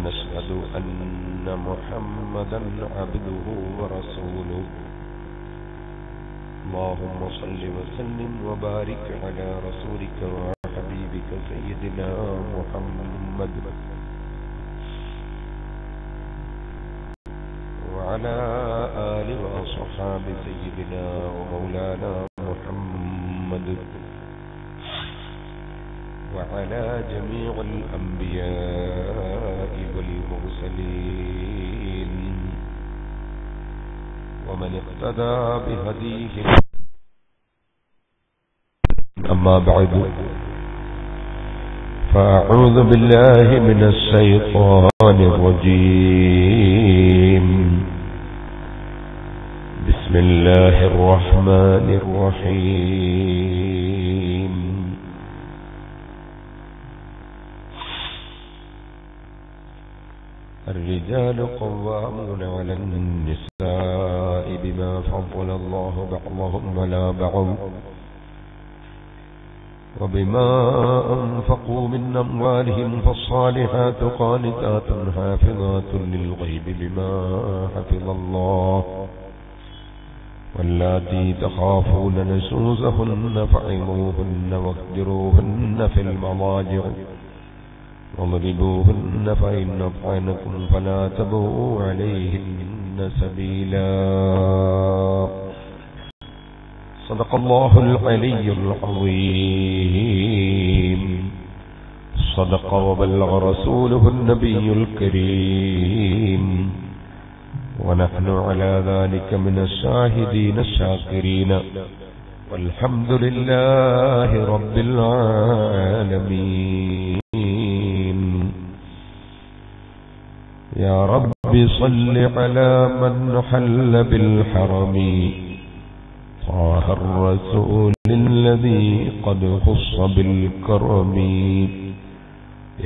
ونشهد أن محمدا عبده ورسوله اللهم صل وسلم وبارك على رسولك وحبيبك سيدنا محمد وعلى آل وأصحاب سيدنا ومولانا محمد وعلى جميع الأنبياء والمرسلين ومن اقتدى بهديهم. أما بعد، فأعوذ بالله من الشيطان الرجيم. بسم الله الرحمن الرحيم. الرجال قوامون على النساء بما فضل الله بعضهم على بعض وبما أنفقوا من أموالهم، فالصالحات قانتات حافظات للغيب بما حفظ الله، واللاتي تخافون نشوزهن فعظوهن واهجروهن في المضاجع واضربوهن فإن أطعنكم فلا تبغوا عليهن سبيلا. صدق الله العلي العظيم. صدق وبلغ رسوله النبي الكريم، ونحن على ذلك من الشاهدين الشاكرين، والحمد لله رب العالمين. يا رب صل على من حل بالحرم طه الرسول الذي قد خص بالكرم.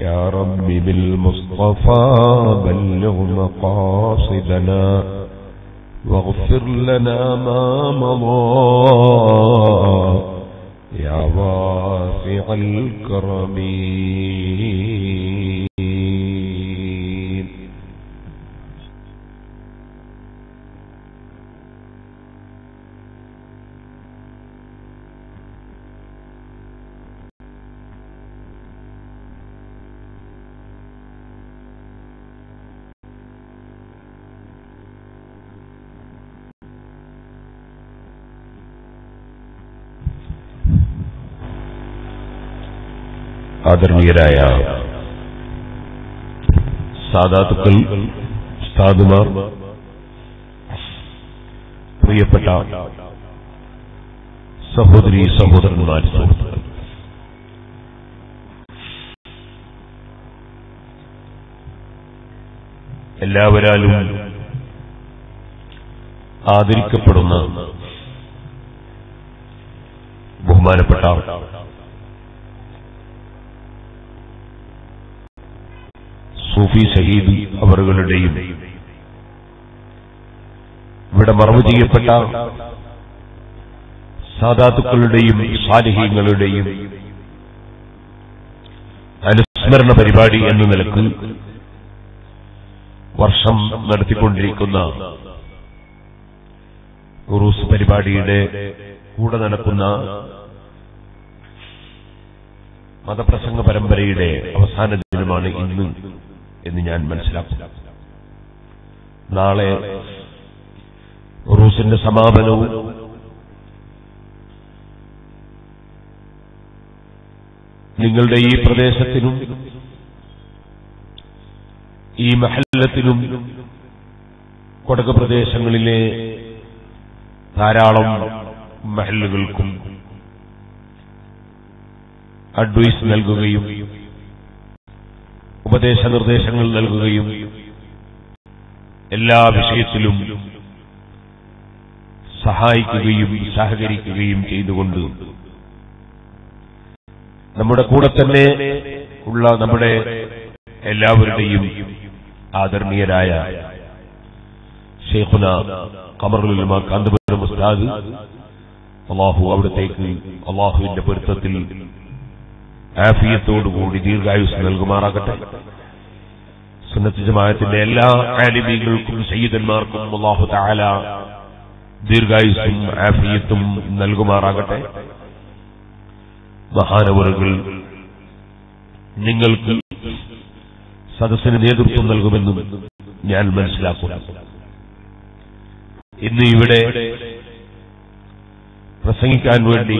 يا رب بالمصطفى بلغ مقاصدنا واغفر لنا ما مضى يا واسع الكرم. ആദരണീയരായ സാദാത്തുക്കൾ, ഉസ്താദുമാർ, പ്രിയപ്പെട്ട സഹോദരീ സഹോദരന്മാർ, സുഹൃത്തുക്കൾ, എല്ലാവരാലും ആദരിക്കപ്പെടുന്ന ബഹുമാനപ്പെട്ട സൂഫി ഷഹീദ് അവറുകളുടെയും ഇവിടെ മറവ് ചെയ്യപ്പെട്ട സാദാത്തുക്കളുടെയും സാലിഹീങ്ങളുടെയും അനുസ്മരണ പരിപാടി എന്ന നിലക്ക് വർഷം നടത്തിക്കൊണ്ടിരിക്കുന്ന ഉറൂസ് പരിപാടിയുടെ കൂടെ നടക്കുന്ന മതപ്രസംഗ പരമ്പരയുടെ അവസാന ദിനമാണ് ഇന്ന് എന്ന് ഞാൻ മനസ്സിലാക്കുന്നു. നാളെ ഉറൂസിന്റെ സമാപനവും നിങ്ങളുടെ ഈ പ്രദേശത്തിനും ഈ മഹല്ലത്തിനും കൊടക് പ്രദേശങ്ങളിലെ ധാരാളം മഹല്ലുകൾക്കും അഡ്വൈസ് നൽകുകയും ഉപദേശ നിർദ്ദേശങ്ങൾ നൽകുകയും എല്ലാ വിഷയത്തിലും സഹായിക്കുകയും സഹകരിക്കുകയും ചെയ്തുകൊണ്ട് നമ്മുടെ കൂടെ തന്നെ ഉള്ള നമ്മുടെ എല്ലാവരുടെയും ആദരണീയരായ ശൈഖുന ഖമറുൽ ഉലമ കാന്തപുരം ഉസ്താദ്, അല്ലാഹു അവിടത്തേക്ക് അല്ലാഹുവിന്റെ പൊരുത്തത്തിൽ ആഫിയത്തോടുകൂടി ദീർഘായുസ് നൽകുമാറാകട്ടെ. സുന്നത്ത് ജമാഅത്തിന്റെ എല്ലാ ആലിമീങ്ങൾക്കും സയ്യിദന്മാർക്കും അല്ലാഹു തആല ദീർഘായുസ്സും ആഫിയത്തും നൽകുമാറാകട്ടെ. മഹാനവറുകൾ നിങ്ങൾക്ക് സദസ്സിന് നേതൃത്വം നൽകുമെന്നും ഞാൻ മനസ്സിലാക്കുന്നു. ഇന്ന് ഇവിടെ പ്രസംഗിക്കാൻ വേണ്ടി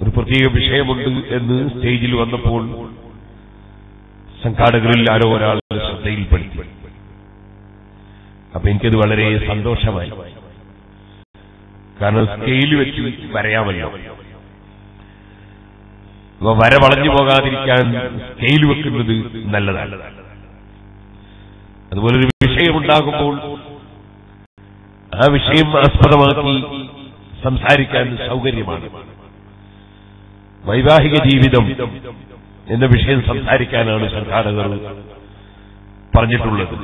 ഒരു പ്രത്യേക വിഷയമുണ്ട് എന്ന് സ്റ്റേജിൽ വന്നപ്പോൾ സംഘാടകരിൽ ആരോ ഒരാൾ ശ്രദ്ധയിൽപ്പെടുത്തി. അപ്പൊ എനിക്കത് വളരെ സന്തോഷമായി. കാരണം സ്കെയിൽ വെച്ച് വരയാമല്ലോ. അപ്പൊ വര വളഞ്ഞു പോകാതിരിക്കാൻ സ്കെയിൽ വെക്കുന്നത് നല്ലതാണ്. അതുപോലൊരു വിഷയമുണ്ടാകുമ്പോൾ ആ വിഷയം ആസ്പദമാക്കി സംസാരിക്കാൻ സൗകര്യമാണ്. വൈവാഹിക ജീവിതം എന്ന വിഷയം സംസാരിക്കാനാണ് സംഘാടകർ പറഞ്ഞിട്ടുള്ളത്.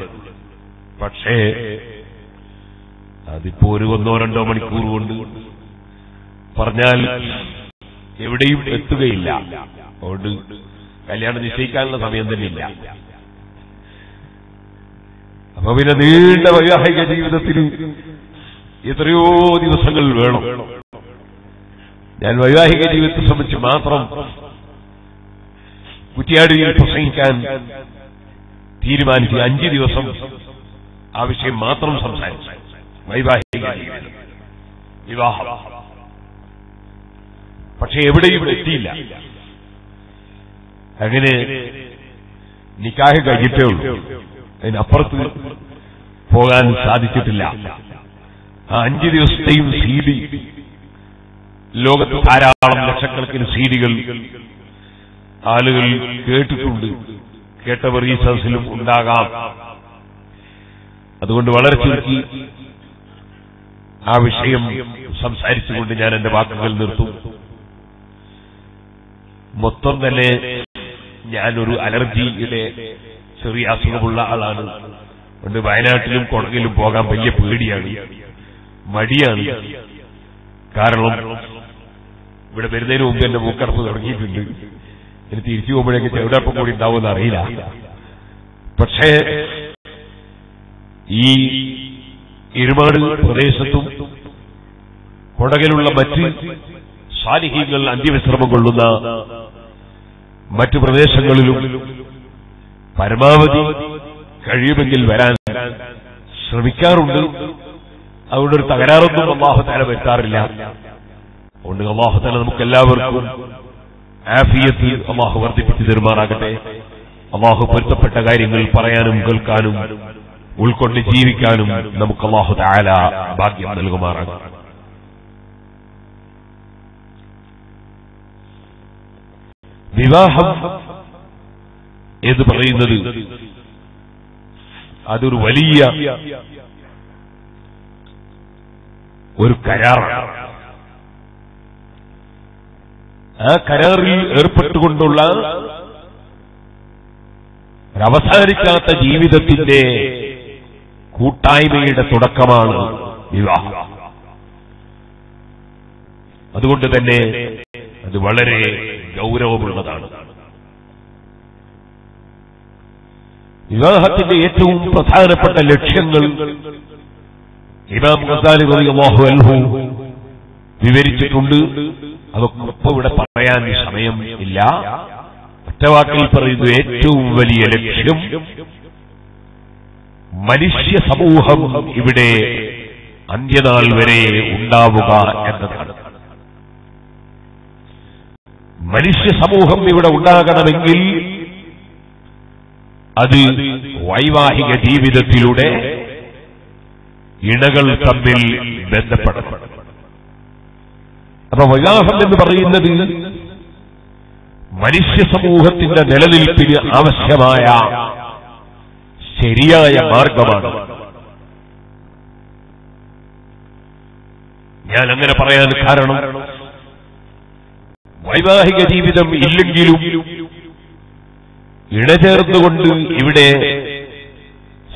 പക്ഷേ അതിപ്പോ ഒരു 1-2 മണിക്കൂർ കൊണ്ട് പറഞ്ഞാൽ എവിടെയും എത്തുകയില്ല. അതുകൊണ്ട് കല്യാണം നിശ്ചയിക്കാനുള്ള സമയം തന്നെയില്ല. അപ്പൊ പിന്നെ നീണ്ട വൈവാഹിക ജീവിതത്തിന് എത്രയോ ദിവസങ്ങൾ വേണം. ഞാൻ വൈവാഹിക ജീവിതത്തെ സംബന്ധിച്ച് മാത്രം കുറ്റിയാടിയിൽ പ്രസംഗിക്കാൻ തീരുമാനിച്ച് 5 ദിവസം ആ വിഷയം മാത്രം സംസാരിച്ചു. വൈവാഹിക ജീവിതം, വിവാഹം. പക്ഷെ എവിടെയും എത്തിയില്ല. അങ്ങനെ നിക്കാഹ് കഴിഞ്ഞിട്ടേ ഉള്ളൂ. അതിനപ്പുറത്ത് പോകാൻ സാധിച്ചിട്ടില്ല. ആ 5 ദിവസത്തെയും സീഡി, ലോകത്ത് ധാരാളം ലക്ഷക്കണക്കിന് സീഡികൾ ആളുകൾ കേട്ടിട്ടുണ്ട്. കേട്ടവർ ഈ സദസ്സിലും ഉണ്ടാകാം. അതുകൊണ്ട് വളരെ ചുരുക്കി ആ വിഷയം സംസാരിച്ചുകൊണ്ട് ഞാൻ എന്റെ വാക്കുകൾ നിർത്തും. മൊത്തം തന്നെ ഞാനൊരു അലർജിയുടെ ചെറിയ അസുഖമുള്ള ആളാണ്. അതുകൊണ്ട് വയനാട്ടിലും കൊടകിലും പോകാൻ വലിയ പേടിയാണ്, മടിയാണ്. കാരണം ഇവിടെ വരുന്നതിന് മുമ്പ് എന്റെ മൂക്കടപ്പ് തുടങ്ങിയിട്ടുണ്ട്. ഇനി തിരിച്ചു പോകുമ്പോഴേക്ക് ചെറുടപ്പം കൂടി ഉണ്ടാവുമെന്ന് അറിയില്ല. പക്ഷേ ഈ ഇരുമാട് പ്രദേശത്തും കൊടകിലുള്ള മറ്റ് സാലിഹീങ്ങൾ അന്ത്യവിശ്രമം കൊള്ളുന്ന മറ്റു പ്രദേശങ്ങളിലും പരമാവധി കഴിയുമെങ്കിൽ വരാൻ ശ്രമിക്കാറുണ്ട്. അതുകൊണ്ട് ഒരു തകരാറൊന്നും അല്ലാഹു തആല വരുത്താറില്ല. അതുകൊണ്ട് അല്ലാഹു തആല നമുക്കെല്ലാവർക്കും ആഫിയത്ത് അല്ലാഹു വർദ്ധിപ്പിച്ചു തരുമാറാകട്ടെ. അല്ലാഹു പൊരുത്തപ്പെട്ട കാര്യങ്ങൾ പറയാനും കേൾക്കാനും ഉൾക്കൊണ്ട് ജീവിക്കാനും നമുക്ക് അല്ലാഹു തആല ഭാഗ്യം നൽകുമാറാകട്ടെ. വിവാഹം എന്ന് പറയുന്നത് അതൊരു വലിയ ഒരു കരാറാണ്. ആ കരാറിൽ ഏർപ്പെട്ടുകൊണ്ടുള്ള ഒരവസാനിക്കാത്ത ജീവിതത്തിന്റെ കൂട്ടായ്മയുടെ തുടക്കമാണ് വിവാഹം. അതുകൊണ്ട് തന്നെ അത് വളരെ ഗൗരവമുള്ളതാണ്. വിവാഹത്തിന്റെ ഏറ്റവും പ്രധാനപ്പെട്ട ലക്ഷ്യങ്ങൾ ഇമാം ഗസാലി റളിയല്ലാഹു അൻഹു വിവരിച്ചിട്ടുണ്ട്. അതൊക്കെ ഇപ്പോൾ ഇവിടെ പറയാൻ സമയം ഇല്ല. ഒറ്റവാക്കിൽ പറയുന്നു, ഏറ്റവും വലിയ ലക്ഷ്യം മനുഷ്യ സമൂഹം ഇവിടെ അന്ത്യനാൾ വരെ ഉണ്ടാവുക എന്നതാണ്. മനുഷ്യ സമൂഹം ഇവിടെ ഉണ്ടാകണമെങ്കിൽ അത് വൈവാഹിക ജീവിതത്തിലൂടെ ഇണകൾ തമ്മിൽ ബന്ധപ്പെടണം. അപ്പൊ വിവാഹം എന്ന് പറയുന്നത് മനുഷ്യ സമൂഹത്തിന്റെ നിലനിൽപ്പിന് ആവശ്യമായ ശരിയായ മാർഗമാണ്. ഞാൻ അങ്ങനെ പറയാൻ കാരണം വൈവാഹിക ജീവിതം ഇല്ലെങ്കിലും ഇണചേർന്നുകൊണ്ട് ഇവിടെ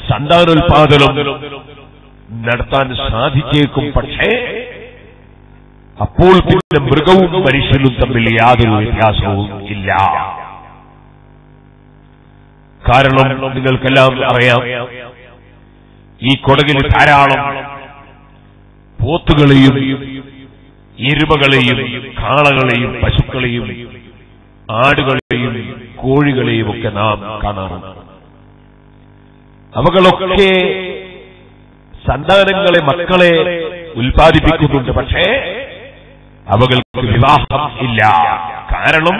സന്താനോൽപാദനം നടത്താൻ സാധിച്ചേക്കും. പക്ഷേ അപ്പോൾ പിന്നെ മൃഗവും മനുഷ്യനും തമ്മിൽ യാതൊരു വ്യത്യാസവും ഇല്ല. കാരണം നിങ്ങൾക്കെല്ലാം അറിയാം, ഈ കൊടകിൽ ധാരാളം പോത്തുകളെയും എരുമകളെയും കാളകളെയും പശുക്കളെയും ആടുകളെയും കോഴികളെയും ഒക്കെ നാം കാണാറുണ്ട്. അവകളൊക്കെ സന്താനങ്ങളെ, മക്കളെ ഉൽപ്പാദിപ്പിക്കുന്നുണ്ട്. പക്ഷേ അവകൾക്ക് വിവാഹം ഇല്ല. കാരണം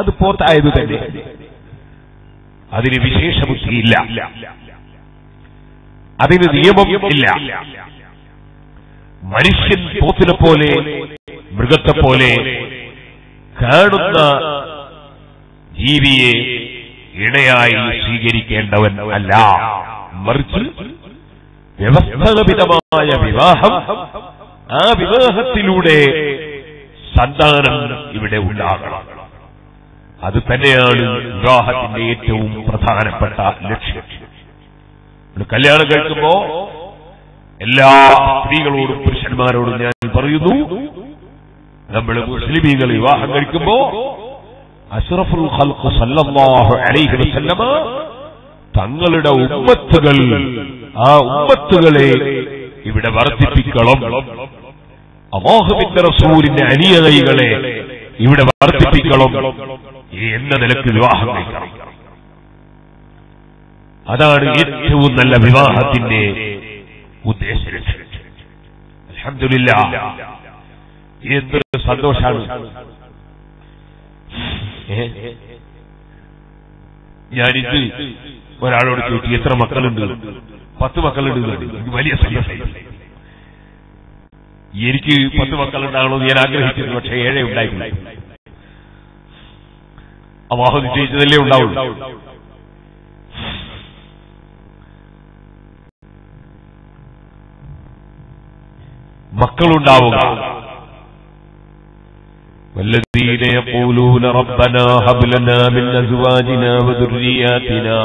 അത് പോത്തായത് തന്നെ. അതിന് വിശേഷ ബുദ്ധിയില്ല, അതിന് നിയമം ഇല്ല. മനുഷ്യൻ പോത്തിനെ പോലെ, മൃഗത്തെ പോലെ കാണുന്ന ജീവിയെ ഇണയായി സ്വീകരിക്കേണ്ടവൻ അല്ല. മറിച്ച് വ്യവസ്ഥാപിതമായ വിവാഹം, ആ വിവാഹത്തിലൂടെ സന്താനം ഇവിടെ ഉണ്ടാകണം. അത് തന്നെയാണ് വിവാഹത്തിന്റെ ഏറ്റവും പ്രധാനപ്പെട്ട ലക്ഷ്യം. കല്യാണം കഴിക്കുമ്പോ എല്ലാ സ്ത്രീകളോടും പുരുഷന്മാരോടും ഞാൻ പറയുന്നു, നമ്മൾ മുസ്ലിമീങ്ങൾ വിവാഹം കഴിക്കുമ്പോ അഷ്റഫുൽ ഖൽഖ് സല്ലല്ലാഹു അലൈഹി വസല്ലമ തങ്ങളുടെ ഉമ്മത്തുകൾ, ആ ഉമ്മത്തുകളെ ഇവിടെ വർദ്ധിപ്പിക്കണം. അല്ലാഹുവിന്റെ റസൂലിന്റെ അനുയായികളെ ഇവിടെ വർദ്ധിപ്പിക്കണം എന്ന നിലക്ക് വിവാഹം കഴിക്കണം. അതാണ് ഏറ്റവും നല്ല വിവാഹത്തിന്റെ ഉദ്ദേശം. അൽഹംദുലില്ലാഹ്, എന്തൊരു സന്തോഷാണ്. ഞാനിത് ഒരാളോട് ചോദിച്ചു, എത്ര മക്കളുണ്ട്? 10 മക്കളുണ്ട്. വലിയ സന്തോഷം. എനിക്ക് 10 മക്കളുണ്ടാകണമെന്ന് ഞാൻ ആഗ്രഹിക്കുന്നു. പക്ഷേ 7 ഉണ്ടായിട്ടില്ല. അല്ലാഹു നിശ്ചയിച്ചതല്ലേ ഉണ്ടാവുള്ളൂ. മക്കളുണ്ടാവുക. والذين يقولون ربنا هب لنا من أزواجنا وذرياتنا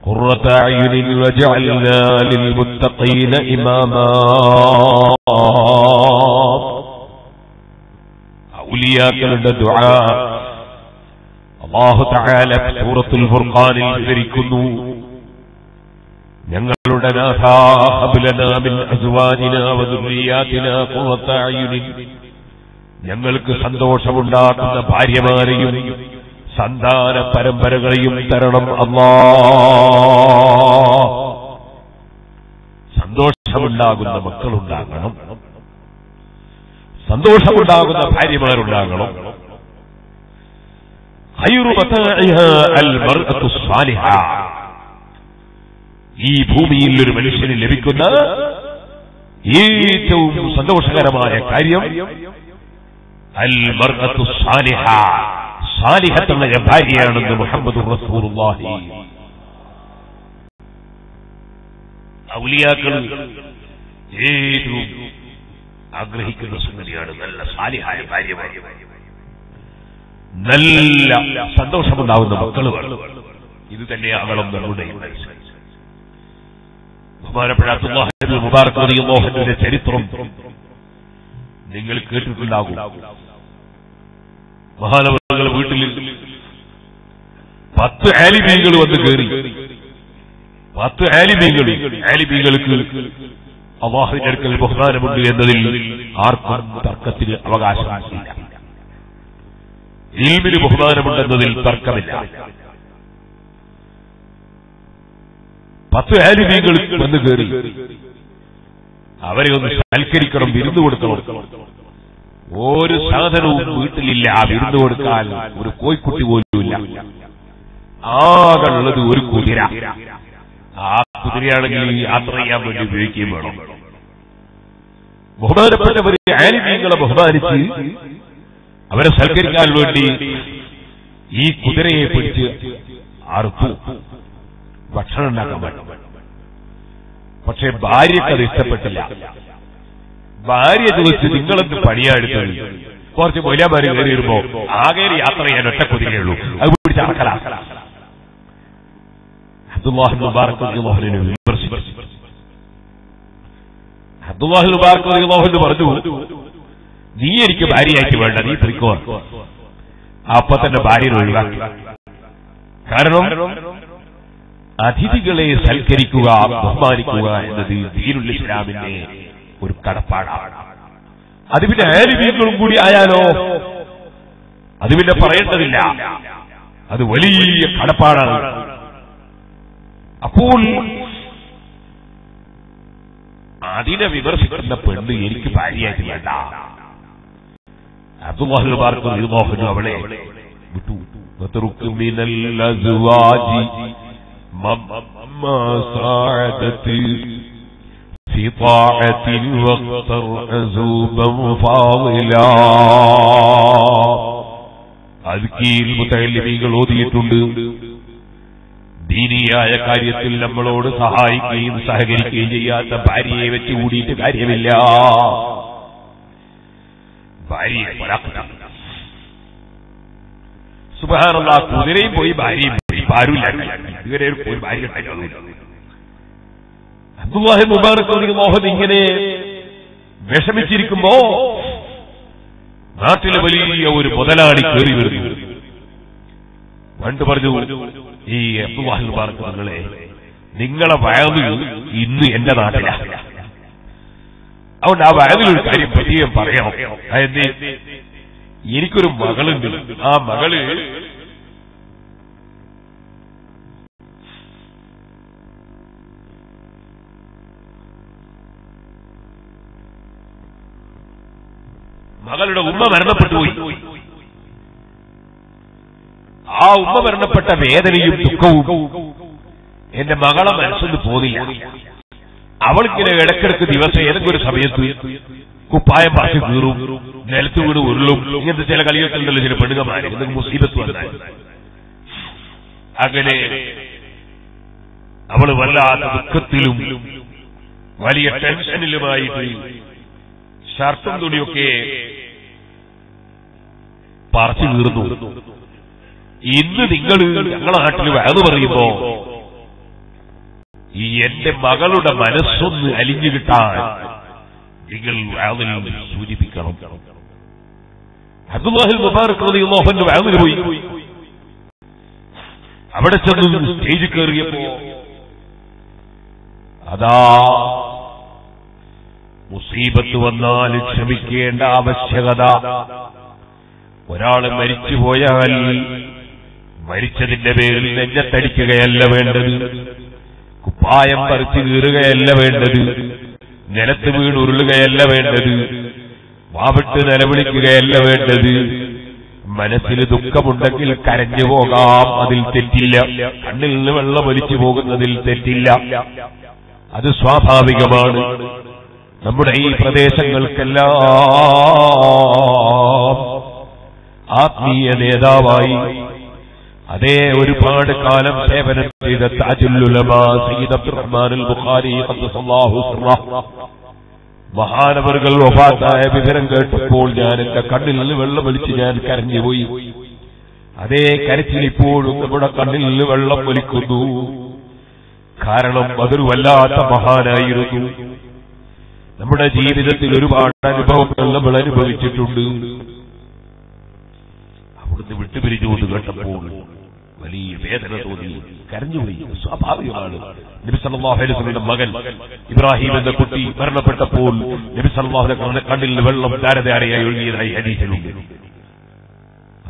قرة أعين واجعلنا للمتقين إماما. ഔലിയാക്കളുടെ ദുആ അല്ലാഹു തആല സൂറത്തുൽ ഫുർഖാനിൽ വിവരിക്കുന്നു. ഞങ്ങളുടെ നാഥാ ഹബ് ലനാ മിൻ അസ്വാജിനാ വദുർരിയാതിനാ ഖുറത അയുനിൻ, ഞങ്ങൾക്ക് സന്തോഷമുണ്ടാക്കുന്ന ഭാര്യമാരെയും സന്താന പരമ്പരകളെയും തരണം അല്ലാഹ്. സന്തോഷമുണ്ടാകുന്ന മക്കളുണ്ടാകണം, സന്തോഷമുണ്ടാകുന്ന ഭാര്യമാരുണ്ടാകണം. ഖൈറു മതാഇഹാ അൽ മർഅതു സ്സാലിഹ, ഈ ഭൂമിയിൽ ഒരു മനുഷ്യന് ലഭിക്കുന്ന ഏറ്റവും സന്തോഷകരമായ കാര്യം അൽ മർഅതു സ്സാലിഹ, സാലിഹത്തുള്ള ഭാര്യയാണെന്ന് മുഹമ്മദുർ റസൂലുള്ളാഹി. ഔലിയാക്കൾ ഏറ്റവും ആഗ്രഹിക്കുന്ന സംഗതിയാണ് നല്ല സാലിഹായ ഭാര്യമാർ, നല്ല സന്തോഷമുണ്ടാവുന്ന മക്കളുകൾ. ഇത് തന്നെയാകണം നമ്മുടെ ബഹുമാനപ്പെട്ട അബ്ദുല്ലാഹ് ഇബ്നു മുബാറക് റളിയല്ലാഹു അൻഹുവിന്റെ ചരിത്രം നിങ്ങൾ കേട്ടിട്ടുണ്ടാകും. മഹാനവറുകളുടെ വീട്ടിൽ 10 ആലിമീങ്ങൾ വന്ന് കയറി. 10 ആലിമീങ്ങൾക്ക് അല്ലാഹുവിന്റെ അടുക്കൽ ബഹുമാനമുണ്ട് എന്നതിൽ ആർക്കും തർക്കത്തിന് അവകാശമില്ല. ഇൽമിന് ബഹുമാനമുണ്ടെന്നതിൽ തർക്കമില്ല. 10 ആലിമീങ്ങൾ വന്ന് കയറി. അവരെ ഒന്ന് സൽക്കരിക്കണം, വിരുന്ന് കൊടുക്കണം. ഒരു സാധനവും വീട്ടിലില്ല വിരുന്ന് കൊടുക്കാൻ. ഒരു കോഴിക്കുട്ടി പോലുമില്ല. ആകെ ഉള്ളത് ഒരു കുതിര. ആ കുതിരയാണെങ്കിൽ യാത്ര ചെയ്യാൻ വേണ്ടി ഉപയോഗിക്കുകയും വേണം. ബഹുമാനപ്പെട്ടവർ ആലിമീങ്ങളെ ബഹുമാനിച്ച് അവരെ സൽക്കരിക്കാൻ വേണ്ടി ഈ കുതിരയെ പിടിച്ച് അറുത്തു ഭക്ഷണം ഉണ്ടാക്കാൻ വേണം. പക്ഷെ ഭാര്യക്കത് ഇഷ്ടപ്പെട്ടില്ല. ഭാര്യ ചോദിച്ച്, നിങ്ങളെന്ത് പണിയാടുത്തത്? കുറച്ച് മൊയ്ലാമാര് കയറി വരുമ്പോ ആകെ യാത്ര ചെയ്യാൻ ഒറ്റ കുതിരയുള്ളൂ, അത് പിടിച്ച് അറക്കലാ. അബ്ദുല്ലാഹ് മുബാറക് റളിയല്ലാഹു വിമർശിച്ചു. അബ്ദുല്ലാഹ് മുബാറക് റളിയല്ലാഹു പറഞ്ഞു, നീ എനിക്ക് ഭാര്യയായിട്ട് വേണ്ട, നീ പൊയ്ക്കോ. അപ്പൊ തന്നെ ഭാര്യനെ ഒഴിവാക്കി. കാരണം അതിഥികളെ സൽക്കരിക്കുക, ബഹുമാനിക്കുക എന്നത് ദീനുൽ ഇസ്ലാമിന്റെ ഒരു കടപ്പാടാണ്. അത് പിന്നെ ആലിമീങ്ങളും കൂടി ആയാലോ അത് പിന്നെ പറയേണ്ടതില്ല, അത് വലിയ കടപ്പാടാണ്. അപ്പോൾ അതിനെ വിമർശിക്കുന്ന പെണ്ണ് എനിക്ക് ഭാര്യയായിട്ട് വേണ്ട. അബ്ദുല്ലാഹി ബാറകല്ലാഹു അവളെ വിട്ടു. في طاعة واختر عزوبا فاضلا. അദ്കീൽ മുതഅല്ലിമീങ്ങൾ ഓതിയിട്ടുണ്ട്. ദീനിയായ കാര്യത്തിൽ നമ്മളോട് സഹായിക്കുകയും സഹകരിക്കുകയും ചെയ്യാത്ത ഭാര്യയെ വെച്ച് കൂടിയിട്ട് കാര്യമില്ല. ഭാര്യയെ സുബ്ഹാനല്ലാഹ്, കുതിരയും പോയി ഭാര്യയും പോയി, ആരുമില്ല. ഇതുവരെ ഒരു ഭാര്യ ഉണ്ടായിരുന്നു. അബ്ദുല്ലാഹി മുബാറക് റളിയല്ലാഹു ഇങ്ങനെ വിഷമിച്ചിരിക്കുമ്പോ നാട്ടിലെ വലിയ ഒരു മുതലാളി കയറി വരുന്നു. പണ്ട് പറഞ്ഞു, ഈ അബ്ദുല്ലാഹി മുബാറക് നിങ്ങളെ വയല് ഇന്ന് എന്റെ നാട്ടിലാണ്. അതുകൊണ്ട് ആ വയലിലൊരു കാര്യം പ്രത്യേകം പറയണം. അതായത് എനിക്കൊരു മകളുണ്ട്. ആ മകള് മകളുടെ ഉമ്മ മരണപ്പെട്ടു പോയി. ആ ഉമ്മ മരണപ്പെട്ട വേദനയും ദുഃഖവും എന്റെ മകളെ മനസ്സിൽ പോന്നില്ല. അവൾക്കിങ്ങനെ ഇടക്കിടക്ക് ദിവസം ഏതെങ്കിലും ഒരു സമയത്ത് കുപ്പായം പറിച്ച് കീറും, നിലത്ത് വീട് ഉരുളും. ഇങ്ങനത്തെ ചില കളികളുണ്ടല്ലോ ചില പെണ്ണുകമാര്, എന്തെങ്കിലും മുസീബത്ത് വന്നാൽ. അങ്ങനെ അവള് വല്ലാത്ത ദുഃഖത്തിലും വലിയ ടെൻഷനിലുമായിട്ട് ഷർട്ടും തുണിയൊക്കെ പറിച്ചു കീറുന്നു. ഇന്ന് നിങ്ങൾ ഞങ്ങളുടെ നാട്ടിൽ വയത് പറയുമ്പോ ഈ എന്റെ മകളുടെ മനസ്സൊന്ന് അലിഞ്ഞു കിട്ടാൻ നിങ്ങൾ വയതിൽ സൂചിപ്പിക്കണം. അബ്ദുല്ലാഹി മുബാറക് റളിയല്ലാഹു അൻഹു വയതിൽ പോയി. അവിടെ ചെന്ന് സ്റ്റേജിൽ കയറിയപ്പോ അതാ മുസീബത്ത് വന്നാൽ ക്ഷമിക്കേണ്ട ആവശ്യകത. ഒരാൾ മരിച്ചുപോയാൽ മരിച്ചതിന്റെ പേരിൽ നെഞ്ചത്തടിക്കുകയല്ല വേണ്ടത്, കുപ്പായം പറിച്ചു കീറുകയല്ല വേണ്ടത്, നിലത്ത് വീണുരുളുകയല്ല വേണ്ടത്, വാവിട്ട് നിലവിളിക്കുകയല്ല വേണ്ടത്. മനസ്സിൽ ദുഃഖമുണ്ടെങ്കിൽ കരഞ്ഞു പോകാം, അതിൽ തെറ്റില്ല. കണ്ണിൽ നിന്ന് വെള്ളം ഒലിച്ചു പോകുന്നതിൽ തെറ്റില്ല, അത് സ്വാഭാവികമാണ്. നമ്മുടെ ഈ പ്രദേശങ്ങൾക്കെല്ലാം ആത്മീയ നേതാവായി അതേ ഒരുപാട് കാലം സേവനം ചെയ്ത താജുൽ ഉലമാ സയ്യിദ് അബ്ദുറഹ്മാൻ അൽ ബുഖാരി ഖദ്ദസല്ലാഹു സിർറഹു മഹാനവറുകൾ വഫാത്തായ വിവരം കേട്ടപ്പോൾ ഞാൻ എന്റെ കണ്ണിൽ നിന്ന് വെള്ളം ഒലിച്ച് ഞാൻ കരഞ്ഞുപോയി. അതേ കരച്ചിൽ ഇപ്പോഴും നമ്മുടെ കണ്ണിൽ നിന്ന് വെള്ളം ഒലിക്കുന്നു. കാരണം അതൊരു വല്ലാത്ത മഹാനായിരുന്നു. നമ്മുടെ ജീവിതത്തിൽ ഒരുപാട് അനുഭവങ്ങൾ നമ്മൾ അനുഭവിച്ചിട്ടുണ്ട്. അവിടുന്ന് വിട്ടുപിരിഞ്ഞുകൊണ്ട് കേട്ടപ്പോൾ വലിയ വേദന തോന്നി, കരഞ്ഞുപോയി. സ്വാഭാവികമാണ്. നബി സല്ലല്ലാഹു അലൈഹി വസല്ലം മകൻ ഇബ്രാഹിം എന്ന കുട്ടി മരണപ്പെട്ടപ്പോൾ നബി സല്ലല്ലാഹു അലൈഹി വസല്ലം കണ്ണിൽ വെള്ളം ധാരധാരയായി ഒഴുകിയതായി ഹദീസിലുണ്ട്.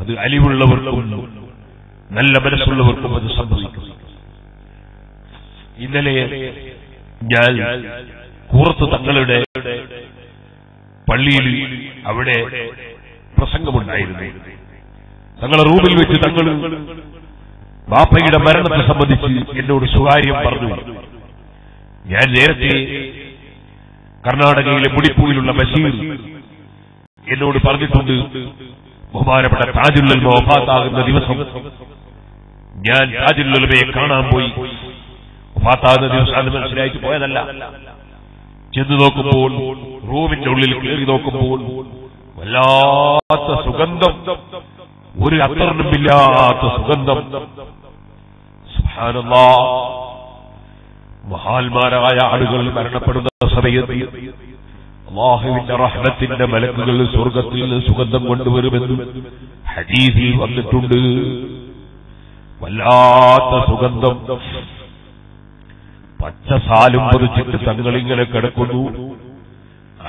അത് അലിവുള്ളവർക്കും നല്ല മനസ്സുള്ളവർക്കും അത് സംഭവിക്കും. ഇന്നലെ ഞാൻ കൂറത്ത് തങ്ങളുടെ പള്ളിയിൽ അവിടെ പ്രസംഗമുണ്ടായിരുന്നു. തങ്ങളെ റൂമിൽ വെച്ച് തങ്ങൾ ബാപ്പയുടെ മരണത്തെ സംബന്ധിച്ച് എന്നോട് സ്വകാര്യം പറഞ്ഞു. ഞാൻ നേരത്തെ കർണാടകയിലെ മുടിപ്പൂയിലുള്ള ബഷീർ എന്നോട് പറഞ്ഞിട്ടുണ്ട്, ബഹുമാനപ്പെട്ട താജുൽ ഉലമ വഫാത്താകുന്ന ദിവസം ഞാൻ താജുൽ ഉലമയെ കാണാൻ പോയി. വഫാത്താകുന്ന ദിവസം അത് മനസ്സിലായിട്ട് പോയതല്ല. ചെന്ന് നോക്കുമ്പോൾ, റൂമിന്റെ ഉള്ളിൽ കയറി നോക്കുമ്പോൾ വല്ലാത്ത സുഗന്ധം, ഒരു അത്തറിനുമില്ലാത്ത സുഗന്ധം. സുബ്ഹാനല്ലാഹ്, മഹാന്മാരായ ആളുകൾ മരണപ്പെടുന്ന സമയത്ത് അല്ലാഹുവിന്റെ റഹ്മത്തിന്റെ മലക്കുകൾ സ്വർഗത്തിൽ നിന്ന് സുഗന്ധം കൊണ്ടുവരുമെന്ന് ഹദീസിൽ വന്നിട്ടുണ്ട്. വല്ലാത്ത സുഗന്ധം. പച്ചസാലും പതിച്ചിട്ട് തങ്ങളിങ്ങനെ കിടക്കുന്നു.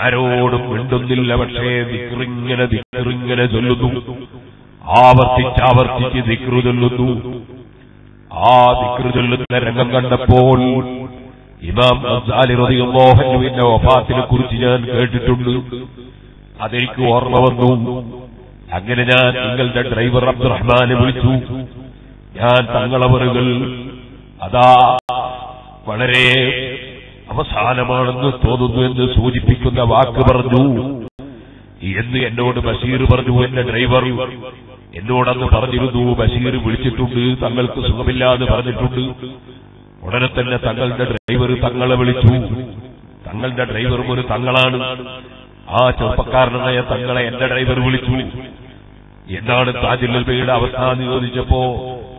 ആരോടും മിണ്ടുന്നില്ല. പക്ഷേ ദിക്റിങ്ങനെ ചൊല്ലുന്നു. ആവർത്തിച്ച് ദിക്റ് ചൊല്ലുന്നു. ആ ദിക്റ് ചൊല്ലുന്ന രംഗം കണ്ടപ്പോൾ ഇമാം ഗസാലി റളിയല്ലാഹു അൻഹുവിന്റെ വഫാത്തിനെ കുറിച്ച് ഞാൻ കേട്ടിട്ടുണ്ട്. അതെനിക്ക് ഓർമ്മ വന്നു. അങ്ങനെ ഞാൻ നിങ്ങളുടെ ഡ്രൈവർ അബ്ദുറഹ്മാനെ വിളിച്ചു. ഞാൻ തങ്ങളവറുകൾ അതാ വളരെ അവസാനമാണെന്ന് തോന്നുന്നു എന്ന് സൂചിപ്പിക്കുന്ന വാക്ക് പറഞ്ഞു എന്ന് എന്നോട് ബഷീർ പറഞ്ഞു. എന്റെ ഡ്രൈവർ എന്നോടന്ന് പറഞ്ഞിരുന്നു, ബഷീർ വിളിച്ചിട്ടുണ്ട്, തങ്ങൾക്ക് സുഖമില്ലാതെ പറഞ്ഞിട്ടുണ്ട്. ഉടനെ തന്നെ തങ്ങളുടെ ഡ്രൈവർ തങ്ങളെ വിളിച്ചു. തങ്ങളുടെ ഡ്രൈവറും ഒരു തങ്ങളാണ്. ആ ചെറുപ്പക്കാരനായ തങ്ങളെ എന്റെ ഡ്രൈവർ വിളിച്ചു. എന്താണ് താജുൽ ഉലമയുടെ അവസ്ഥ എന്ന് ചോദിച്ചപ്പോ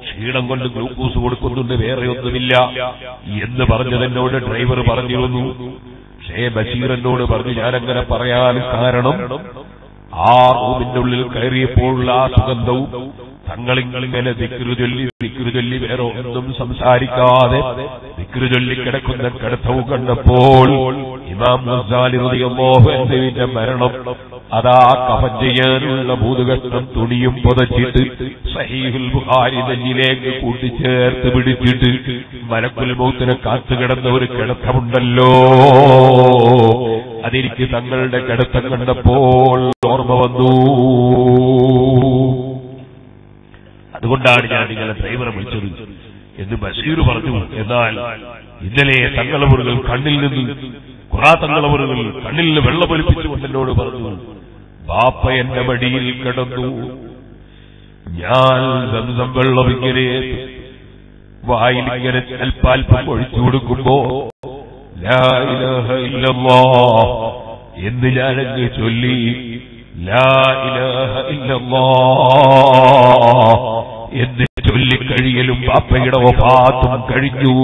ക്ഷീണം കൊണ്ട് ഗ്ലൂക്കോസ് കൊടുക്കുന്നുണ്ട്, വേറെ ഒന്നുമില്ല എന്ന് പറഞ്ഞതെന്നോട് ഡ്രൈവർ പറഞ്ഞിരുന്നു. പക്ഷേ ബഷീർ എന്നോട് പറഞ്ഞു ഞാനങ്ങനെ പറയാൻ കാരണം ആ റൂമിന്റെ ഉള്ളിൽ കയറിയപ്പോഴുള്ള ആ സുഗന്ധവും തങ്ങളിങ്ങനെ ദിക്റ് ചൊല്ലി വേറെ ഒന്നും സംസാരിക്കാതെ ദിക്റ് ചൊല്ലി കിടക്കുന്ന കിടത്തവും കണ്ടപ്പോൾ ഇമാം ഗസാലി റളിയല്ലാഹു അൻഹുവിന്റെ മരണം അതാ കഫൻ ചെയ്യാനുള്ള 3 കഷ്ണം തുണിയും പുതച്ചിട്ട് സഹീഹുൽ ബുഖാരി നെഞ്ചിലേക്ക് കൂട്ടിച്ചേർത്ത് പിടിച്ചിട്ട് മലക്കുൽ മൗത്തിനെ കാത്തുകിടന്ന ഒരു കിടത്തമുണ്ടല്ലോ, അതെനിക്ക് തങ്ങളുടെ കിടത്തം കണ്ടപ്പോൾ ഓർമ്മ വന്നു. അതുകൊണ്ടാണ് ഞാൻ നിങ്ങളെ ഡ്രൈവറെ വിളിച്ചത് എന്ന് ബഷീർ പറഞ്ഞു. എന്നാൽ ഇന്നലെ തങ്ങളവറുകൾ കണ്ണിൽ നിന്ന് തങ്ങളവറുകൾ കണ്ണിൽ നിന്ന് വെള്ളമൊലിപ്പിച്ചുകൊണ്ട് എന്നോട് പറഞ്ഞു, ബാപ്പ എന്റെ മടിയിൽ കിടന്നു. ഞാൻ സംസം വെള്ളം ഇങ്ങനെ വായിൽ ഇങ്ങനെ അല്പാൽപ്പം ഒഴിച്ചു കൊടുക്കുമ്പോ ലാ ഇലാഹ ഇല്ലല്ലാഹ് എന്ന് ഞാനങ്ങ് ചൊല്ലി. ലാ ഇലാഹ ഇല്ലല്ലാഹ് എന്ന് ചൊല്ലിക്കഴിയലും ബാപ്പയുടെ വഫാത്തും കഴിഞ്ഞു.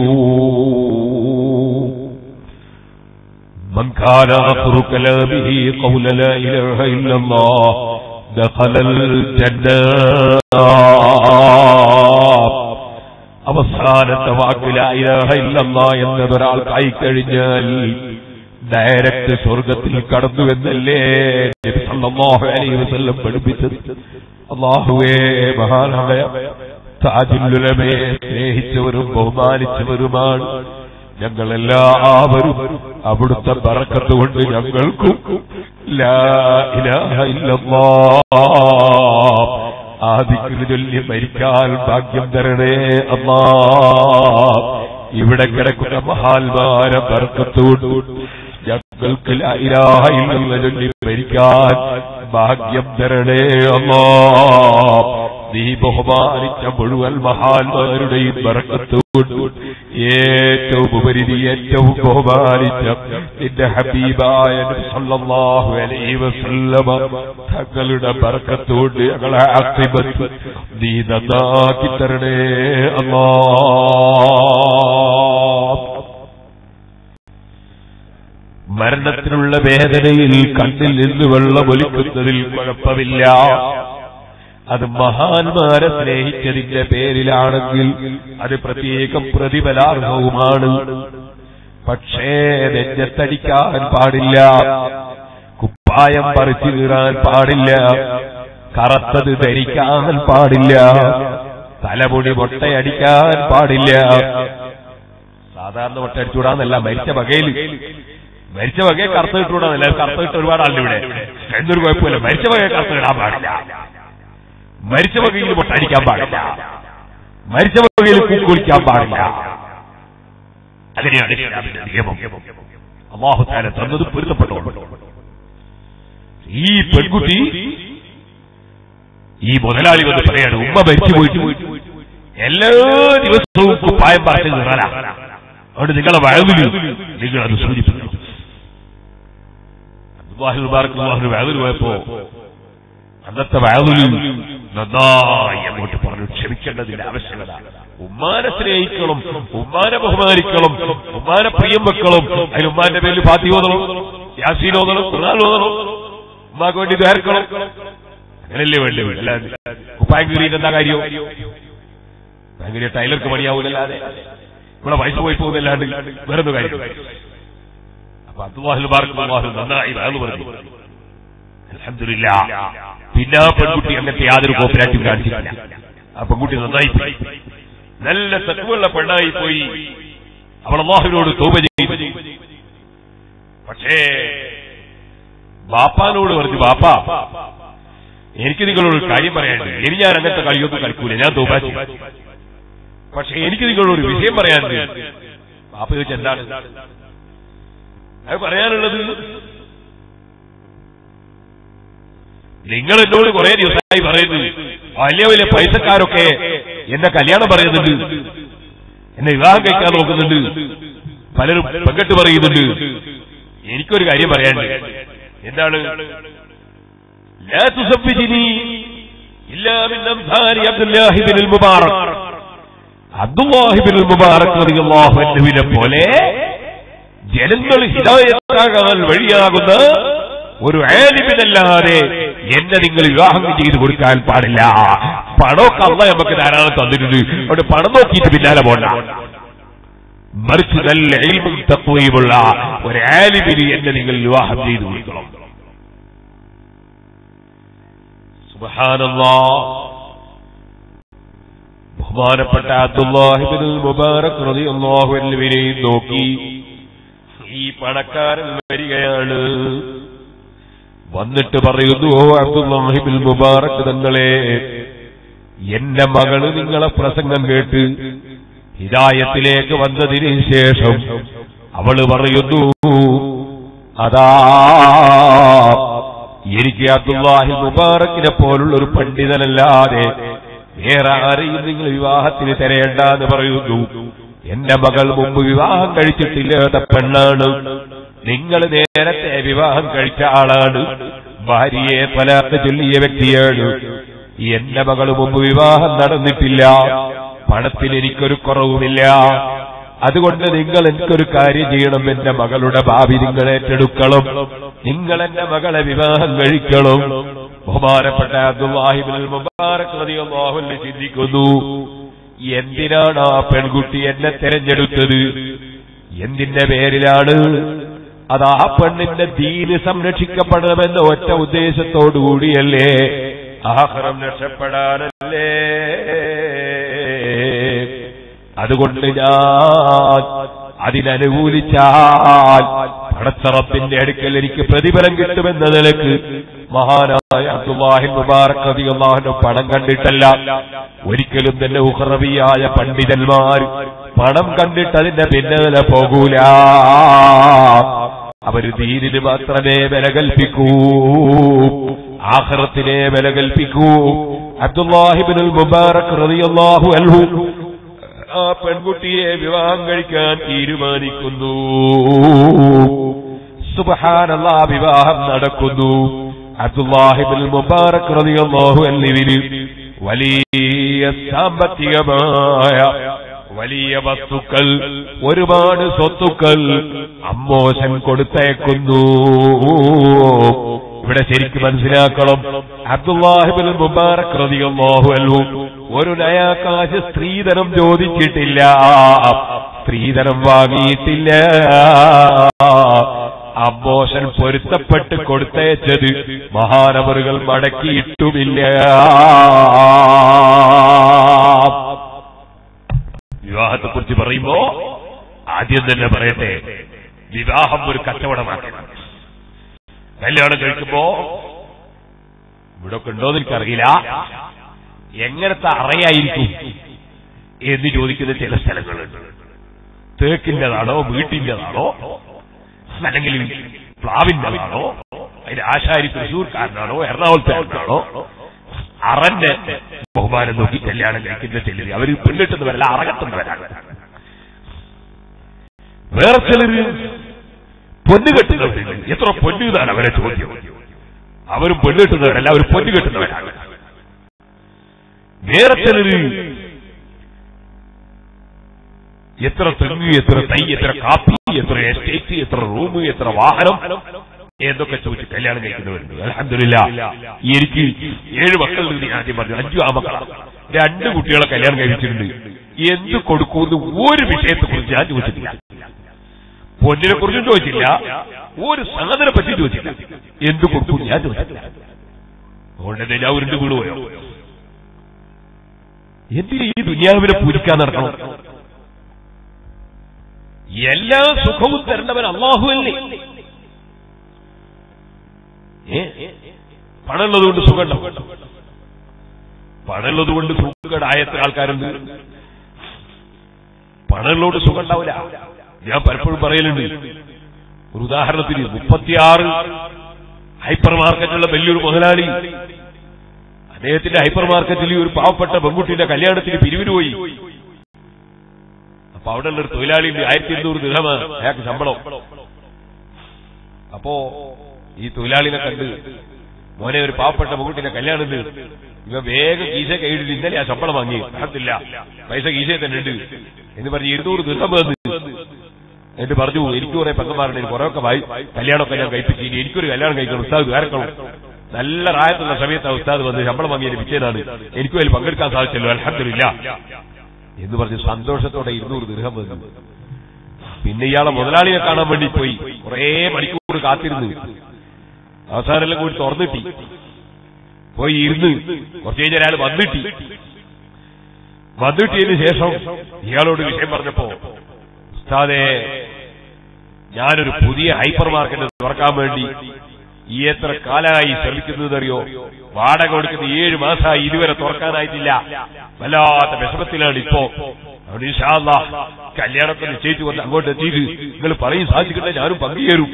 من كان آخر كلامه قول لا إله إلا الله دخل الجنة. അവസാനത്തെ വാക്ക് ലാ ഇലാഹ ഇല്ലല്ലാഹ് എന്നതൊരാൾക്കായി കഴിഞ്ഞാൽ ഡയറക്റ്റ് സ്വർഗത്തിൽ കടന്നു എന്നല്ലേ നബി സല്ലല്ലാഹു അലൈഹി വസല്ലം പഠിപ്പിച്ചത്. അല്ലാഹുവേ, മഹാനായ താജുൽ ഉലമയെ സ്നേഹിച്ചവരും ബഹുമാനിച്ചവരുമാണ് ഞങ്ങളെല്ലാവരും. അവിടുത്തെ ബറക്കത്ത് കൊണ്ട് ഞങ്ങൾക്കും ലാ ഇലാഹ ഇല്ലല്ലാഹ് ആ ദിക്റ് ചൊല്ലി മരിക്കാൻ ഭാഗ്യം തരണേ അല്ലാഹ്. ഇവിടെ കിടക്കുന്ന മഹാന്മാരെ ബറക്കത്ത് കൊണ്ട് ഞങ്ങൾക്ക് ലാ ഇലാഹ ഇല്ലല്ലാഹ് ചൊല്ലി മരിക്കാൻ ഭാഗ്യം തരണേ അല്ലാഹ്. നീ ബഹുമാനിച്ച മുഴുവൻ മഹാന്മാരുടെയും ബറക്കത്ത് കൊണ്ട് ഏറ്റവും ഉപരി ഏറ്റവും ബഹുമാനിച്ച നിന്റെ ഹബീബായ നബി സല്ലല്ലാഹു അലൈഹി വസല്ലമ തങ്ങളുടെ ബറക്കത്ത് കൊണ്ട് ഞങ്ങളെ ആഖിബത്ത് നീ നന്നാക്കി തരണേ അല്ലാഹ്. മരണത്തിനുള്ള വേദനയിൽ കണ്ണിൽ നിന്ന് വെള്ളമൊലിക്കുന്നതിൽ കുഴപ്പമില്ല. അത് മഹാന്മാരെ സ്നേഹിച്ചതിന്റെ പേരിലാണെങ്കിൽ അത് പ്രത്യേകം പ്രതിഫലാർഹവുമാണ്. പക്ഷേ നെഞ്ചത്തടിക്കാൻ പാടില്ല, കുപ്പായം പറിച്ചു കീറാൻ പാടില്ല, കറുത്തത് ധരിക്കാൻ പാടില്ല, തലമുടി മൊട്ടയടിക്കാൻ പാടില്ല. സാധാരണ മൊട്ടയടിച്ചുകൂടാന്നല്ല, മരിച്ച വകയെ കറുത്ത ഇട്ടുകൂടാന്നല്ല. കറുത്ത ഇട്ട് ഒരുപാട് ആളുണ്ട് ഇവിടെ, എന്തൊരു കുഴപ്പമില്ല. മരിച്ച വകയെ കറുത്ത ഇടാൻ പാടില്ല, മരിച്ച വകയിൽ മൊട്ടടിക്കാൻ പാടില്ല, മരിച്ച വകയിൽ കൂക്കുളിക്കാൻ പാടില്ല. അങ്ങനെയാണ് നിയമം. അല്ലാഹു തആല തന്നത് പൊരുത്തപ്പെട്ടു. ഈ പെൺകുട്ടി ഈ മുതലാളി വന്ന് പറയാണ്, ഉമ്മ മരിച്ചു പോയിട്ട് എല്ലാ ദിവസവും കുപ്പായം പറഞ്ഞു നിറല. അതുകൊണ്ട് നിങ്ങളെ വയലിൽ നിങ്ങളത് സൂചിപ്പിക്കണം. വയലിൽ പോയപ്പോ അന്നത്തെ വയലിൽ നന്നായി അങ്ങോട്ട് പറഞ്ഞു, ക്ഷമിക്കേണ്ടതിന്റെ ആവശ്യകത. ഉമ്മാനെ സ്നേഹിക്കണം, ഉമ്മാനെ ബഹുമാനിക്കണം, ഉമ്മാനെ പ്രിയം വെക്കണം. അതിന് ഉമ്മാന്റെ പേരിൽ ഫാത്തിഹ ഓതണം, യാസീൻ ഓതണം, ഖുർആൻ ഓതണം, ഉമ്മാക്ക് വേണ്ടി ദ്വാരക്കണം. അങ്ങനല്ലേ വേണ്ടി? കുപ്പായം കീറിയിട്ട് എന്താ കാര്യം? അങ്ങനെ ടൈലർക്ക് പണിയാവൂലല്ലാതെ ഇവിടെ പൈസ പോയി പോകുന്നല്ലാണ്ട് വേറൊന്നും കാര്യം. അപ്പൊ അബ്ദുല്ലാഹിൽ മുബാറക് നന്നായി എന്ന് പറഞ്ഞു. അൽഹംദുലില്ലാഹ്. പിന്നെ ആ പെൺകുട്ടി അങ്ങനത്തെ യാതൊരു കോപ്പറേറ്റീവ് കാണിച്ചിട്ടില്ല. ആ പെൺകുട്ടി നന്നായി പോയി, നല്ല തഖ്വയുള്ള പെണ്ണായി പോയി. അവൾ അല്ലാഹുവിനോട് തൗബ ചെയ്തു. പക്ഷേ ബാപ്പാനോട് പറഞ്ഞു, ബാപ്പാ എനിക്ക് നിങ്ങളോട് കാര്യം പറയാനുണ്ട്. ഇനി ഞാൻ അങ്ങനത്തെ കളിയൊന്നും കളിക്കൂല, ഞാൻ തൗബ ചെയ്യും. പക്ഷെ എനിക്ക് നിങ്ങളോട് വിഷയം പറയാനുണ്ട്. ബാപ്പ ചോദിച്ചാൽ എന്താണ് അത് പറയാനുള്ളത്? നിങ്ങൾ എന്നോട് കുറെ ദിവസമായി പറയുന്നു, വലിയ വലിയ പൈസക്കാരൊക്കെ എന്നെ കല്യാണം പറയുന്നുണ്ട്, എന്നെ വിവാഹം കഴിക്കാൻ നോക്കുന്നുണ്ട്, പലരും പെങ്കെട്ട് പറയുന്നുണ്ട്. എനിക്കൊരു കാര്യം പറയാനുണ്ട്. എന്താണ്? ലാ തുസബ്ബിജിനി ഇല്ലാ മിൻ അംസാരി അബ്ദുല്ലാഹി ബിനുൽ മുബാറക്. അബ്ദുല്ലാഹി ബിനുൽ മുബാറക് റളിയല്ലാഹു അൻഹുവിനെ പോലെ ജനങ്ങൾ ഹിദായത്താകാൻ വഴിയാകുന്ന ഒരു ആലിമിനല്ലാതെ എന്നെ നിങ്ങൾ വിവാഹം ചെയ്തു കൊടുക്കാൻ പാടില്ല. പണമൊക്കെ അല്ലാഹ് നമുക്ക് ധാരാളം തന്നിട്ടുണ്ട്, അവിടെ പണം നോക്കിയിട്ട് പിന്നാലെ പോണ്ട. മറിച്ച് നല്ല ഇൽമും തഖ്വയുമുള്ള ഒരു ആലിമിന് എന്നെ നിങ്ങൾ വിവാഹം ചെയ്തു കൊടുക്കണം. സുബ്ഹാനല്ലാഹ്. ബഹുമാനപ്പെട്ട അബ്ദുല്ലാഹി ഇബ്നുൽ മുബാറക് റളിയല്ലാഹു അൻഹുവിനെ നോക്കി ഈ പണക്കാരൻ വരികയാണ്. വന്നിട്ട് പറയുന്നു, ഓ അബ്ദുല്ലാഹി ഇബ്നുൽ മുബാറക് തങ്ങളെ, എന്റെ മകള് നിങ്ങളെ പ്രസംഗം കേട്ട് ഹിദായത്തിലേക്ക് വന്നതിന് ശേഷം അവള് പറയുന്നു, അതാ എനിക്ക് അബ്ദുല്ലാഹി മുബാറക്കിനെ പോലുള്ള ഒരു പണ്ഡിതനല്ലാതെ വേറെ ആരെയും നിങ്ങൾ വിവാഹത്തിന് തരേണ്ടെന്ന് പറയുന്നു. എന്റെ മകൾ മുമ്പ് വിവാഹം കഴിച്ചിട്ടില്ലാത്ത പെണ്ണാണ്, നിങ്ങൾ നേരത്തെ വിവാഹം കഴിച്ച ആളാണ്, ഭാര്യയെ തലാഖ് ചൊല്ലിയ വ്യക്തിയാണ്. എന്റെ മകൾ മുമ്പ് വിവാഹം നടന്നിട്ടില്ല, പണത്തിന് എനിക്കൊരു കുറവുമില്ല. അതുകൊണ്ട് നിങ്ങൾ എനിക്കൊരു കാര്യം ചെയ്യണം, എന്റെ മകളുടെ ഭാവി നിങ്ങൾ ഏറ്റെടുക്കണം, നിങ്ങൾ എന്റെ മകളെ വിവാഹം കഴിക്കണം. ബഹുമാനപ്പെട്ട അബ്ദുല്ലാഹി ഇബ്നുൽ മുബാറക് റളിയല്ലാഹു അൻഹു ചിന്തിക്കുന്നു, എന്തിനാണ് ആ പെൺകുട്ടി എന്നെ തെരഞ്ഞെടുത്തത്? എന്തിന്റെ പേരിലാണ്? അത് ആ പെണ്ണിന്റെ ദീന് സംരക്ഷിക്കപ്പെടണമെന്ന ഒറ്റ ഉദ്ദേശത്തോടുകൂടിയല്ലേ, ആഖിറം രക്ഷപ്പെടാനല്ലേ. അതുകൊണ്ട് ഞാൻ അതിനനുകൂലിച്ചാൽ പടച്ച റബ്ബിന്റെ അടുക്കൽ എനിക്ക് പ്രതിഫലം കിട്ടുമെന്ന നിലക്ക് മഹാനായ അബ്ദുല്ലാഹി മുബാറക് റളിയല്ലാഹു അൻഹു പണം കണ്ടിട്ടല്ല. ഒരിക്കലും തന്നെ ഉഖറവിയായ പണ്ഡിതന്മാർ പണം കണ്ടിട്ട് അതിന്റെ പിന്നാലെ പോകൂല. അവര് ദീനിന് മാത്രമേ വില കൽപ്പിക്കൂ, ആഖിറത്തിനെ വില കൽപ്പിക്കൂ. അബ്ദുല്ലാഹി ഇബ്നുൽ മുബാറക് റളിയല്ലാഹു അൻഹു ആ പെൺകുട്ടിയെ വിവാഹം കഴിക്കാൻ തീരുമാനിക്കുന്നു. സുബ്ഹാനല്ലാഹ്, വിവാഹം നടക്കുന്നു. അബ്ദുല്ലാഹി ഇബ്നുൽ മുബാറക് റളിയല്ലാഹു അൻഹുവിന് വലിയ സാമ്പത്തികമായ വലിയ വസ്തുക്കൾ, ഒരുപാട് സ്വത്തുക്കൾ അമ്മോശൻ കൊടുത്തേക്കുന്നു. ഇവിടെ ശരിക്കും മനസ്സിലാക്കണം, അബ്ദുല്ലാഹി ഇബ്നുൽ മുബാറക് റളിയല്ലാഹു അൻഹു ഒരു നയാകാശ് സ്ത്രീധനം ചോദിച്ചിട്ടില്ല, സ്ത്രീധനം വാങ്ങിയിട്ടില്ല. അമ്മോശൻ പൊരുത്തപ്പെട്ട് കൊടുത്തേച്ചത് മഹാനവറുകൾ മടക്കിയിട്ടുമില്ല. വിവാഹത്തെക്കുറിച്ച് പറയുമ്പോ ആദ്യം തന്നെ പറയട്ടെ, വിവാഹം ഒരു കച്ചവടമാക്കണം. കല്യാണം കഴിക്കുമ്പോ ഇവിടെ ഒക്കെ ഉണ്ടോന്ന് എനിക്കറിയില്ല, എങ്ങനത്തെ അറയായിരിക്കും എന്ന് ചോദിക്കുന്ന ചില സ്ഥലങ്ങളുണ്ട്. തേക്കിൻ്റെതാണോ, വീട്ടിൻ്റെതാണോ, അല്ലെങ്കിൽ പ്ലാവിൻ്റെതാണോ, അതിന്റെ ആശാരി തൃശ്ശൂർക്കാരനാണോ, എറണാകുളത്തുകാരനാണോ, അറന്റെ ബഹുമാനം നോക്കി കല്യാണം കഴിക്കുന്ന ചിലര് അവര് പെണ്ണിട്ടുന്നവരല്ല, അറകത്തുന്നവരാണ്. വേറെ ചിലര് പൊന്നു കെട്ടുന്നവരുണ്ട്. എത്ര പൊന്നു എന്നാണ് അവരെ ചോദ്യം. അവരും പെണ്ണ് കെട്ടുന്നവരല്ല, അവർ പൊന്നു കെട്ടുന്നവരാണ്. വേറെ ചിലര് എത്ര തെങ്ങ്, എത്ര തൈ, എത്ര കാപ്പി, എത്ര എസ്റ്റേറ്റ്, എത്ര റൂം, എത്ര വാഹനം എന്നൊക്കെ ചോദിച്ച് കല്യാണം കഴിക്കുന്നവരുണ്ട്. അൽഹംദുലില്ലാഹ്, എനിക്ക് 7 മക്കളുണ്ട്. ആദ്യം പറഞ്ഞു 5 ആമക്കളാണ്. 2 കുട്ടികളെ കല്യാണം കഴിച്ചിട്ടുണ്ട്. എന്ത് കൊടുക്കുമെന്ന് ഒരു വിഷയത്തെക്കുറിച്ച് ഞാൻ ചോദിച്ചിട്ടില്ല. പൊന്നിനെ കുറിച്ചും ചോദിച്ചില്ല, ഒരു സാധനം പറ്റി ചോദിച്ചില്ല. എന്ത് കൊടുക്കും ഞാൻ ചോദിച്ചിട്ടില്ല. അതുകൊണ്ട് ഞാൻ ഉരുണ്ട് വീണുപോയോ? എന്തിന് ഈ ദുനിയാവിനെ പൂരിക്കാൻ നടക്കണം? എല്ലാ സുഖവും തരുന്നവൻ അല്ലാഹുവല്ലേ. പണമുള്ളതുകൊണ്ട് സുഖമുണ്ടാവും, പണമുള്ളതുകൊണ്ട് സുഖകേടായ എത്ര ആൾക്കാരുണ്ട്. പണമുള്ളതുകൊണ്ട് സുഖം ഉണ്ടാവില്ല. ഞാൻ പലപ്പോഴും പറയലുണ്ട്, ഒരു ഉദാഹരണത്തിന് 36 ഹൈപ്പർ മാർക്കറ്റുള്ള വലിയൊരു മുതലാളി, അദ്ദേഹത്തിന്റെ ഹൈപ്പർ മാർക്കറ്റിൽ ഒരു പാവപ്പെട്ട പെൺകുട്ടിയുടെ കല്യാണത്തിന് പിരിവിന് പോയി. അപ്പൊ അവിടെ ഉള്ളൊരു തൊഴിലാളിയുണ്ട്, 1200 ദിർഹമാണ് അയാൾക്ക് ശമ്പളം. അപ്പോ ഈ തൊഴിലാളിനെ കണ്ട്, മോനെ ഒരു പാവപ്പെട്ട പെൺകുട്ടിയുടെ കല്യാണത്തിന് ഇവ വേഗം കീശ കൈയിടില്ല, ഇന്നലെ ആ ശമ്പളം വാങ്ങി നടത്തില്ല, പൈസ കീശയെ തന്നെ ഉണ്ട് എന്ന് പറഞ്ഞ് 200 ദിർഹം വന്ന് എന്നിട്ട് പറഞ്ഞു, എനിക്ക് കുറെ പെങ്ങന്മാരുടെ കുറെയൊക്കെ കല്യാണമൊക്കെ ഞാൻ കഴിപ്പിച്ചു, ഇനി എനിക്കൊരു കല്യാണം കഴിക്കണം, ഉസ്താദ് വേർക്കണം. നല്ല റായത്തുള്ള സമയത്ത് ആ ഉസ്താദ് വന്ന് ശമ്പളം വാങ്ങിയതിന് പിറ്റേന്നാണ് എനിക്കും അതിൽ പങ്കെടുക്കാൻ സാധിച്ചല്ലോ, അൽഹംദുലില്ലാ എന്ന് പറഞ്ഞ് സന്തോഷത്തോടെ 200 ദിർഹം വന്നു. പിന്നെ ഇയാളെ മുതലാളിയെ കാണാൻ വേണ്ടി പോയി, കുറെ മണിക്കൂർ കാത്തിരുന്നു. അവസാനം എല്ലാം കൂടി തുറന്നിട്ടി പോയി ഇരുന്ന് കുറച്ച് കഴിഞ്ഞാൽ അയാൾ വന്നിട്ടിയതിനു ശേഷം ഇയാളോട് വിഷയം പറഞ്ഞപ്പോ, ഉസ്താദേ ഞാനൊരു പുതിയ ഹൈപ്പർ മാർക്കറ്റ് തുറക്കാൻ വേണ്ടി ഈ എത്ര കാലമായി ശ്രമിക്കുന്നതറിയോ, വാടക കൊടുക്കുന്ന 7 മാസമായി ഇതുവരെ തുറക്കാനായിട്ടില്ല, വല്ലാത്ത വിഷമത്തിലാണ് ഇപ്പോ. അവിടെ ഇൻഷാ അല്ലാഹ് കല്യാണമൊക്കെ നിശ്ചയിച്ചു കൊണ്ട് അങ്ങോട്ട് എത്തിയിട്ട് നിങ്ങൾ പറയും സാധിക്കട്ടെ ഞാനും പങ്കുചേരും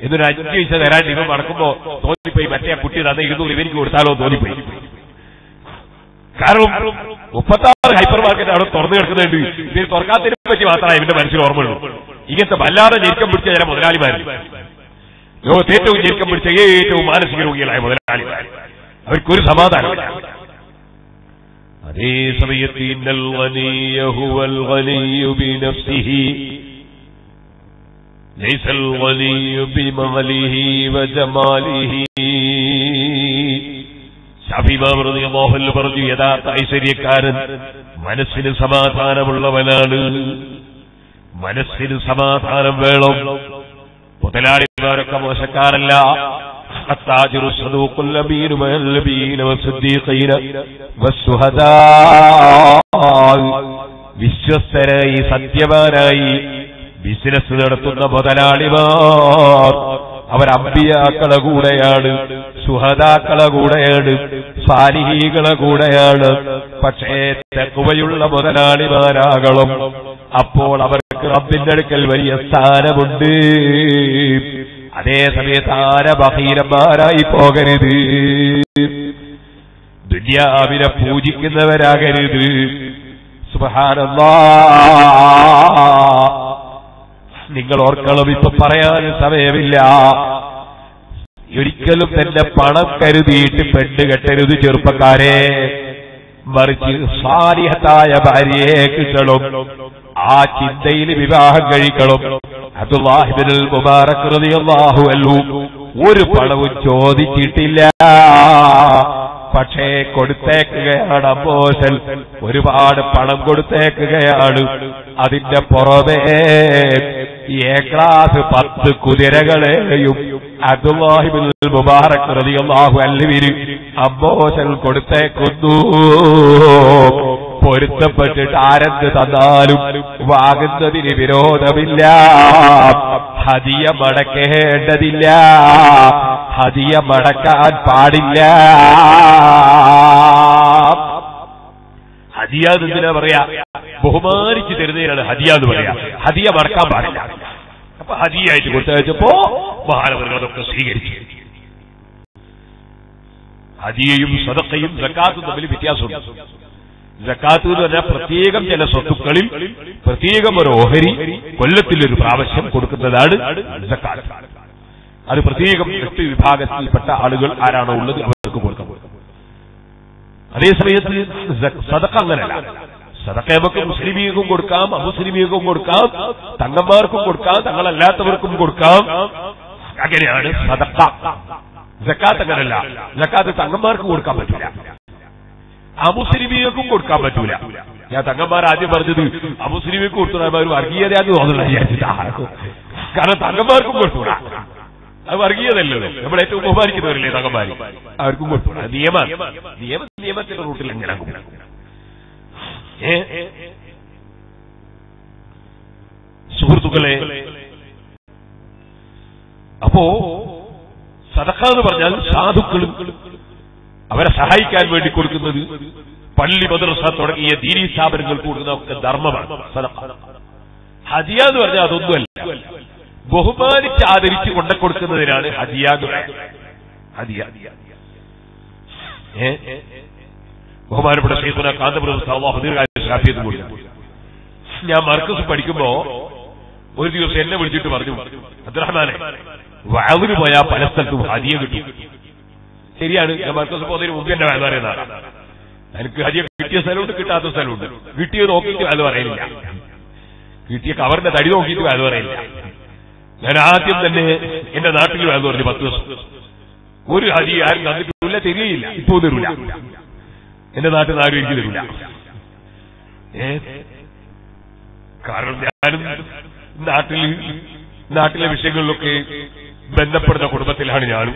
എന്നൊരു 5 പൈസ തരാൻ നിങ്ങൾ നടക്കുമ്പോ തോന്നിപ്പോയി മറ്റേ കുട്ടി തന്നെ 200 ഇവനിക്ക് കൊടുത്താലോ തോന്നിപ്പോയി. കാരണം 36 ഹൈപ്പർ മാർക്കറ്റ് അവിടെ തുറന്നു കിടക്കുന്നുണ്ട്, ഇതിന് തുറക്കാത്തതിനെ പറ്റി മാത്രമേ ഇവന്റെ മനസ്സിൽ ഓർമ്മയുള്ളൂ. ഇങ്ങനത്തെ വല്ലാതെ ഞെരുക്കം പിടിച്ച ചില മുതലാളിമാർ, ലോകത്ത് ഏറ്റവും ഞെരുക്കം പിടിച്ച ഏറ്റവും മാനസിക രോഗികളായ മുതലാളിമാർ, അവർക്കൊരു സമാധാനമില്ല. അതേ സമയത്ത് ഇന്നൽ ഗനിയ ഹുവൽ ഗനിയ ബിനഫ്സിഹി ലൈസൽ ഗനിയ ബിമാലിഹി വജമാലിഹി. ശഫീ ഇമാം റളിയല്ലാഹു അൻഹു പറഞ്ഞു, യഥാർത്ഥ ഐശ്വര്യക്കാരൻ മനസ്സിന് സമാധാനമുള്ളവനാണ്. മനസ്സിന് സമാധാനം വേണം. മുതലാളിമാരൊക്കെ മോശക്കാരല്ല. അത്താജിറു സദൂഖുൽ അമീൻ മഅൽ നബിയ്യീന വസ്സദീഖീന വസ്സുഹദാ. വിശ്വസ്തരായി സത്യവാനായി ബിസിനസ് നടത്തുന്ന മുതലാളിമാർ അവർ അമ്പിയാക്കളെ കൂടെയാണ്, സുഹദാക്കളെ കൂടെയാണ്, സാലിഹീകളെ കൂടെയാണ്. പക്ഷേ തഖ്വയുള്ള മുതലാളിമാരാകണം. അപ്പോൾ അവർക്ക് റബ്ബിന്റെ അടുക്കൽ വലിയ സ്ഥാനമുണ്ട്. അതേ സമയത്ത് ബഹീരന്മാരായി പോകരുത്, ദുനിയാവിനെ പൂജിക്കുന്നവരാകരുത്. സുബ്ഹാനല്ലാഹ്. നിങ്ങൾ ഓർക്കണം, ഇപ്പൊ പറയാൻ സമയമില്ല. ഒരിക്കലും തന്നെ പണം കരുതിയിട്ട് പെണ്ണ് കെട്ടരുത് ചെറുപ്പക്കാരെ. മറിച്ച് സാലിഹത്തായ ഭാര്യയെ കിട്ടണം. ആ ചിന്തയിൽ വിവാഹം കഴിക്കണം. അബ്ദുല്ലാഹി ഇബ്നുൽ മുബാറക് റളിയല്ലാഹു അൻഹു ഒരു പണവും ചോദിച്ചിട്ടില്ല, പക്ഷേ കൊടുത്തേക്കുകയാണ്. അമ്പോസൽ ഒരുപാട് പണം കൊടുത്തേക്കുകയാണ്. അതിന്റെ പുറമേ എ ക്ലാസ് 10 കുതിരകളെയും അബ്ദുല്ലാഹി ഇബ്നുൽ മുബാറക് റളിയല്ലാഹു അൻഹുവിന് അമ്പോസൽ കൊടുത്തേക്കുന്നു. പൊരുത്തപ്പെട്ടിട്ട് ആരെന്ത് തന്നാലും വാങ്ങുന്നതിന് വിരോധമില്ല. ഹദിയ മടക്കേണ്ടതില്ല, ഹദിയ മടക്കാൻ പാടില്ല. ഹദിയ എന്തിനാ പറയാ? ബഹുമാനിച്ച് തരുന്നതിനാണ് ഹദിയ എന്ന് പറയാ. ഹദിയ മടക്കാൻ പാടില്ല. അപ്പൊ ഹദിയായിട്ട് കൊടുത്തയച്ചപ്പോ മഹാനവറുകൾ അതൊക്കെ സ്വീകരിച്ചു. ഹദിയയും സദഖയും സക്കാത്തും തമ്മിൽ വ്യത്യാസമുണ്ട്. സക്കാത്ത് എന്ന് പറഞ്ഞാൽ പ്രത്യേകം ചില സ്വത്തുക്കളിൽ പ്രത്യേകം ഒരു ഓഹരി കൊല്ലത്തിലൊരു പ്രാവശ്യം കൊടുക്കുന്നതാണ് സക്കാത്ത്. അത് പ്രത്യേകം 8 വിഭാഗത്തിൽപ്പെട്ട ആളുകൾ ആരാണോ ഉള്ളത് അവർക്ക് കൊടുക്കാം. അതേസമയത്ത് സദഖ അങ്ങനല്ല. സദഖ നമുക്ക് മുസ്ലിമീകൾക്കും കൊടുക്കാം, അമുസ്ലിമീകൾക്കും കൊടുക്കാം, തങ്ങന്മാർക്കും കൊടുക്കാം, തങ്ങളല്ലാത്തവർക്കും കൊടുക്കാം. അങ്ങനെയാണ് സദഖ. സക്കാത്ത് അങ്ങനല്ല. സക്കാത്ത് തങ്ങന്മാർക്ക് കൊടുക്കാൻ പറ്റില്ല, അമുസ്ലിമീകൾക്കും കൊടുക്കാൻ പറ്റൂല. ഞാൻ തങ്ങന്മാർ ആദ്യം പറഞ്ഞത് അമുസ്ലിമിക്ക് കൊടുത്തുകൂടാ ഒരു വർഗീയതയാന്ന് തോന്നുന്നില്ല വിചാരിച്ചിട്ടാ. കാരണം തങ്ങന്മാർക്കും കൊടുത്തുകൂടാ, അത് വർഗീയതല്ലല്ലോ. നമ്മൾ ഏറ്റവും ബഹുമാനിക്കുന്നവരല്ലേ തങ്ങന്മാർ, അവർക്കും കൊടുത്തുകൂടാ. നിയമത്തിന്റെ റൂട്ടിൽ എങ്ങനെ സുഹൃത്തുക്കളെ. അപ്പോ സദഖ എന്ന് പറഞ്ഞാൽ സാധുക്കളും അവരെ സഹായിക്കാൻ വേണ്ടി കൊടുക്കുന്നത്, പള്ളി മദ്രസ തുടങ്ങിയ ദീനീ സ്ഥാപനങ്ങൾക്ക് കൊടുക്കുന്ന ഒക്കെ ധർമ്മമാണ് സദഖ. ഹദിയ എന്ന് പറഞ്ഞാൽ അതൊന്നുമല്ല, ബഹുമാനിച്ച് ആദരിച്ച് കൊണ്ട കൊടുക്കുന്നതിനാണ് ഹദിയ എന്ന് പറയുന്നത്. ഹദിയ ബഹുമാനപ്പെട്ട ശൈഖുനാ കാന്തപുരം അല്ലാഹു ദീർഘായുസ്സാഫിയത്ത് കൊടുത്തു. ഞാൻ മർക്കസ് പഠിക്കുമ്പോ ഒരു ദിവസം എന്നെ വിളിച്ചിട്ട് പറഞ്ഞു, അബ്ദുറഹ്മാനെ വഅദിന് പോയാൽ പല സ്ഥലത്തും ഹദിയ കിട്ടും. ശരിയാണ്, ഞാൻ മർക്കസ് പോകുന്നതിന് മുമ്പ് എന്നെ വഅദ് പറയുന്നതാണ്. എനിക്ക് ഹദിയ കിട്ടിയ സ്ഥലമുണ്ട്, കിട്ടാത്ത സ്ഥലമുണ്ട്. കിട്ടിയത് നോക്കിയിട്ട് വഅദ് പറയില്ല, കിട്ടിയ കവറിന്റെ തടി നോക്കിയിട്ട് വഅദ് പറയില്ല. ഞാൻ ആദ്യം തന്നെ എന്റെ നാട്ടിൽ വഅദ് പറഞ്ഞു 10 ദിവസം. ഒരു ഹദിയ ആരും തന്നിട്ടില്ല, തരികയില്ല, ഇപ്പോ തരൂല. എന്റെ നാട്ടിൽ ആരും എനിക്ക് തരൂല. കാരണം ഞാനും നാട്ടിലെ വിഷയങ്ങളിലൊക്കെ ബന്ധപ്പെടുന്ന കുടുംബത്തിലാണ് ഞാനും.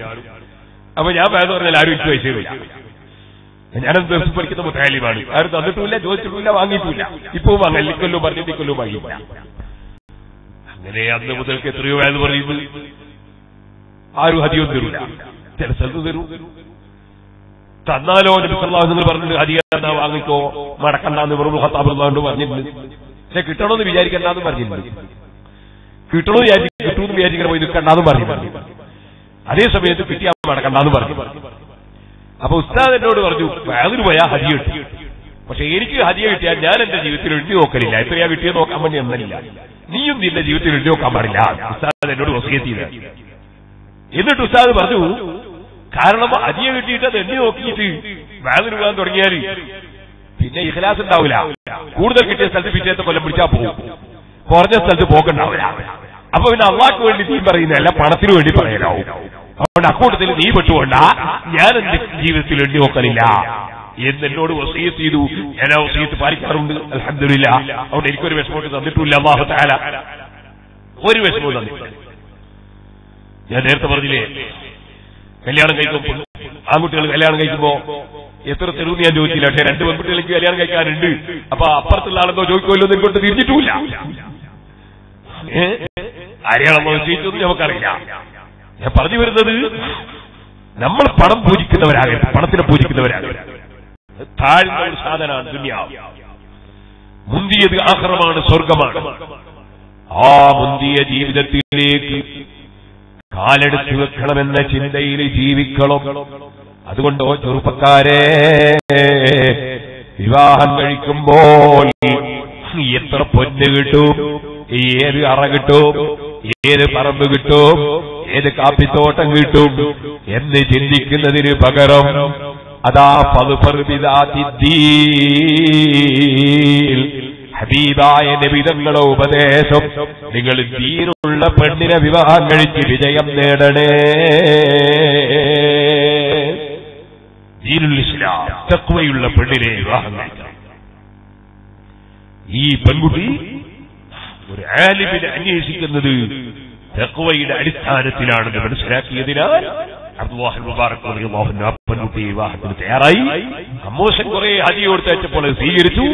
അപ്പൊ ഞാൻ വേണമെന്ന് പറഞ്ഞാൽ ആരും എനിക്ക് പൈസ തരില്ല. ഞാനത് ദിവസം പഠിക്കുന്ന മുത്താലിമാണ്, ആരും തന്നിട്ടില്ല, ചോദിച്ചിട്ടില്ല, വാങ്ങിയിട്ടില്ല. ഇപ്പൊ വാങ്ങാൻ ഇക്കൊല്ലവും പറഞ്ഞിട്ട് ഇക്കൊല്ലവും വാങ്ങിയില്ല. അങ്ങനെ അന്ന് മുതൽക്ക് എത്രയോ വേദന പറയുന്നത് ആരും ഹദിയൊന്നും തരൂല. ചില സ്ഥലത്ത് തരൂ, തന്നാലോ നബി സല്ലല്ലാഹു അലൈഹി വസല്ലം പറഞ്ഞിട്ട് ഹദിയ എന്നാ വാങ്ങിക്കോ, മടക്കണ്ടെന്ന് ഉമർ ഇബ്നു ഖത്താബ് റളിയല്ലാഹു പറഞ്ഞിട്ടുണ്ട്. പക്ഷെ കിട്ടണമെന്ന് വിചാരിക്കണ്ടെന്ന് പറഞ്ഞിട്ടുണ്ട്. കിട്ടണമെന്ന് കിട്ടുമെന്ന് വിചാരിക്കണം പോയി നിൽക്കണ്ടെന്ന് പറഞ്ഞിട്ടുണ്ട്. അതേ സമയത്ത് കിട്ടിയാൽ മടക്കണ്ടെന്ന് പറഞ്ഞു. അപ്പൊ ഉസ്താദ് എന്നോട് പറഞ്ഞു, അതിന് പോയാൽ ഹദിയ കിട്ടി. പക്ഷെ എനിക്ക് ഹദിയ കിട്ടിയാൽ ഞാൻ എന്റെ ജീവിതത്തിൽ എഴുതി നോക്കലില്ല. എത്രയാ കിട്ടിയത് നോക്കാൻ വേണ്ടി എന്നല്ല, നീയും നിന്റെ ജീവിതത്തിൽ എഴുതി നോക്കാൻ പാടില്ല. ഉസ്താദ് എന്നോട് വസിയത്ത് ചെയ്ത. എന്നിട്ട് ഉസ്താദ് പറഞ്ഞു, കാരണം ഹദിയ കിട്ടിയിട്ട് അത് എണ്ണി നോക്കിയിട്ട് വാതിന് പോകാൻ തുടങ്ങിയാൽ പിന്നെ ഇഖ്ലാസ് ഉണ്ടാവില്ല. കൂടുതൽ കിട്ടിയ സ്ഥലത്ത് പിറ്റേത്തെ കൊല്ലം പിടിച്ചാൽ പോകും, കുറഞ്ഞ സ്ഥലത്ത് പോക്കുണ്ടാവില്ല. അപ്പൊ പിന്നെ അള്ളാഹ്ക്ക് വേണ്ടി നീ പറയുന്നതല്ല, പണത്തിന് വേണ്ടി പറയലാവും. അതുകൊണ്ട് അക്കൂട്ടത്തിൽ നീ പെട്ടുകൊണ്ട ഞാൻ എന്റെ ജീവിതത്തിൽ എണ്ണി നോക്കലില്ല എന്നോട് വസീയത്ത് ചെയ്തു. ഞാൻ ആ വസീയത്ത് പാലിക്കാറുണ്ട്, അൽഹംദുലില്ലാഹ്. അതുകൊണ്ട് എനിക്കൊരു വിഷമമൊക്കെ തന്നിട്ടില്ല അല്ലാഹു തആല, ഒരു വിഷമവും തന്നിട്ടില്ല. ഞാൻ നേരത്തെ പറഞ്ഞില്ലേ, കല്യാണം കഴിക്കുമ്പോൾ ആൺകുട്ടികൾ കല്യാണം കഴിക്കുമ്പോ എത്ര തെരുവെന്ന് ഞാൻ ചോദിച്ചില്ല. പക്ഷെ 2 പെൺകുട്ടികൾക്ക് കല്യാണം കഴിക്കാനുണ്ട്. അപ്പൊ അപ്പുറത്തുള്ള ആളെന്തോ ചോദിക്കുമല്ലോ എന്ന് ഇങ്ങോട്ട് തിരിഞ്ഞിട്ടുമില്ല. ആരെയാണെന്നോ ചോദിച്ചൊന്നും നമുക്കറിയില്ല. ഞാൻ പറഞ്ഞു വരുന്നത്, നമ്മൾ പണം പൂജിക്കുന്നവരാകരുത്, പണത്തിനെ പൂജിക്കുന്നവരാകരുത്. താഴ്ന്ന ഒരു സാധനമാണ് ദുനിയാവ്. മുന്തിയത് ആഖിറമാണ്, സ്വർഗമാണ്. ആ മുന്തിയ ജീവിതത്തിലേക്ക് കാലെടുത്ത് വെക്കണമെന്ന ചിന്തയിൽ ജീവിക്കണം. അതുകൊണ്ടോ ചെറുപ്പക്കാരെ, വിവാഹം കഴിക്കുമ്പോൾ എത്ര പൊന്ന് കിട്ടും, ഏത് അറ കിട്ടും, ഏത് പറമ്പ് കിട്ടും, ഏത് കാപ്പിത്തോട്ടം കിട്ടും എന്ന് ചിന്തിക്കുന്നതിന് പകരം അതാ ഹബീബായ നബി തങ്ങളുടെ ഉപദേശം, നിങ്ങൾ ദീനുള്ള പെണ്ണിനെ വിവാഹം കഴിച്ച് വിജയം നേടണേ. ദീനുൽ ഇസ്ലാം, തഖ്വയുള്ള പെണ്ണിനെ വിവാഹം കഴിക്കണം. ഈ പെൺകുട്ടി ഒരു ആലിമിനെ അന്വേഷിക്കുന്നത് തഖ്വയുടെ അടിസ്ഥാനത്തിലാണെന്ന് മനസ്സിലാക്കിയതിനാൽ അബ്ദുല്ലാഹ് മുബാറക് റളിയല്ലാഹു അൻഹു പെൺകുട്ടി വിവാഹത്തിന് തയ്യാറായി. കമ്മോശൻ കുറെ ഹദിയ കൊടുത്തപ്പോൾ സ്വീകരിച്ചു.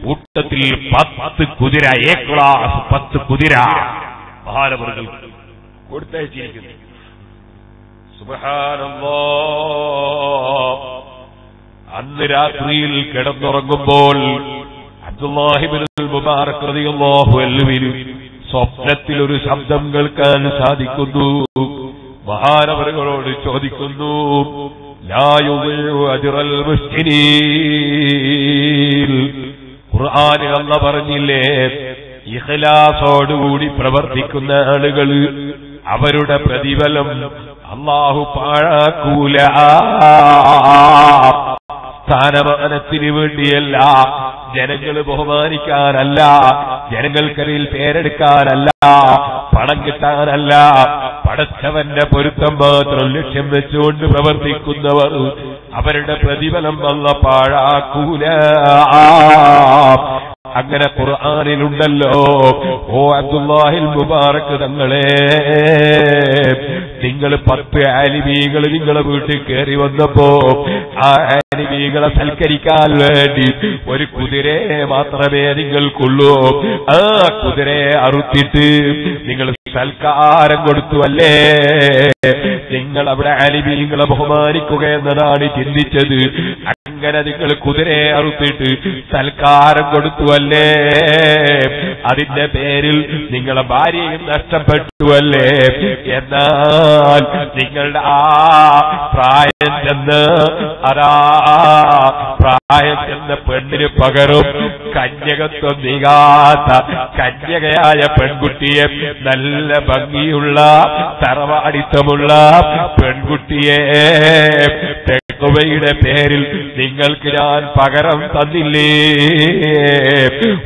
കൂട്ടത്തിൽ 10 കുതിര, എ ക്ലാസ് 10 കുതിര മഹാനവറുകൾ കൊടുത്തയച്ചിരിക്കുന്നു. സുബ്ഹാനല്ലാഹ്. അന്ന് രാത്രിയിൽ കിടന്നുറങ്ങുമ്പോൾ അബ്ദുല്ലാഹി ഇബ്നുൽ മുബാറക് റളിയല്ലാഹു അൻഹു സ്വപ്നത്തിൽ ഒരു ശബ്ദം കേൾക്കാൻ സാധിക്കുന്നു. മഹാനവറുകളോട് ചോദിക്കുന്നു, ലാ യുദിഉ അജ്റൽ മുഹ്സിനീൻ. ഖുർആനിൽ അല്ലാഹു പറഞ്ഞില്ലേ, ഇഖ്ലാസോടുകൂടി പ്രവർത്തിക്കുന്ന ആളുകൾ അവരുടെ പ്രതിഫലം അല്ലാഹു പാഴാക്കൂല. സ്ഥാനമാനത്തിന് വേണ്ടിയല്ല, ജനങ്ങളെ ബഹുമാനിക്കാനല്ല, ജനങ്ങൾക്കിടയിൽ പേരെടുക്കാനല്ല, പണം കിട്ടാനല്ല, പടച്ചവന്റെ പൊരുത്തം മാത്രം ലക്ഷ്യം വെച്ചുകൊണ്ട് പ്രവർത്തിക്കുന്നവർ അവരുടെ പ്രതിഫലം അല്ലാഹു പാഴാക്കൂല. അങ്ങനെ ഖുർആനിലുണ്ടല്ലോ. ഓ അബ്ദുല്ലാഹിൽ മുബാറക് തങ്ങളെ, നിങ്ങൾ 10 ആലിമീങ്ങൾ നിങ്ങളെ വീട്ടിൽ കയറി വന്നപ്പോ ആ ആലിമീങ്ങളെ സൽക്കരിക്കാൻ വേണ്ടി ഒരു കുതിരയെ മാത്രമേ നിങ്ങൾക്കുള്ളൂ. ആ കുതിരയെ അറുത്തിട്ട് നിങ്ങൾ സൽക്കാരം കൊടുത്തു അല്ലേ? നിങ്ങൾ അവിടെ ആലിമീങ്ങളെ ബഹുമാനിക്കുക എന്നതാണ് ചിന്തിച്ചത്. അങ്ങനെ നിങ്ങൾ കുതിരയെ അറുത്തിട്ട് സൽക്കാരം കൊടുത്തു അല്ലേ? അതിന്റെ പേരിൽ നിങ്ങളെ ഭാര്യയും നഷ്ടപ്പെട്ടുവല്ലേ? എന്നാൽ നിങ്ങളുടെ ആ പ്രായം ചെന്ന് പ്രായം ചെന്ന പെണ്ണിന് പകരം കന്യകത്വം നീങ്ങാത്ത കന്യകയായ പെൺകുട്ടിയെ, നല്ല ഭംഗിയുള്ള തറവാടിത്തമുള്ള പെൺകുട്ടിയെ തെക്കുവയുടെ പേരിൽ നിങ്ങൾക്ക് ഞാൻ പകരം തന്നില്ലേ?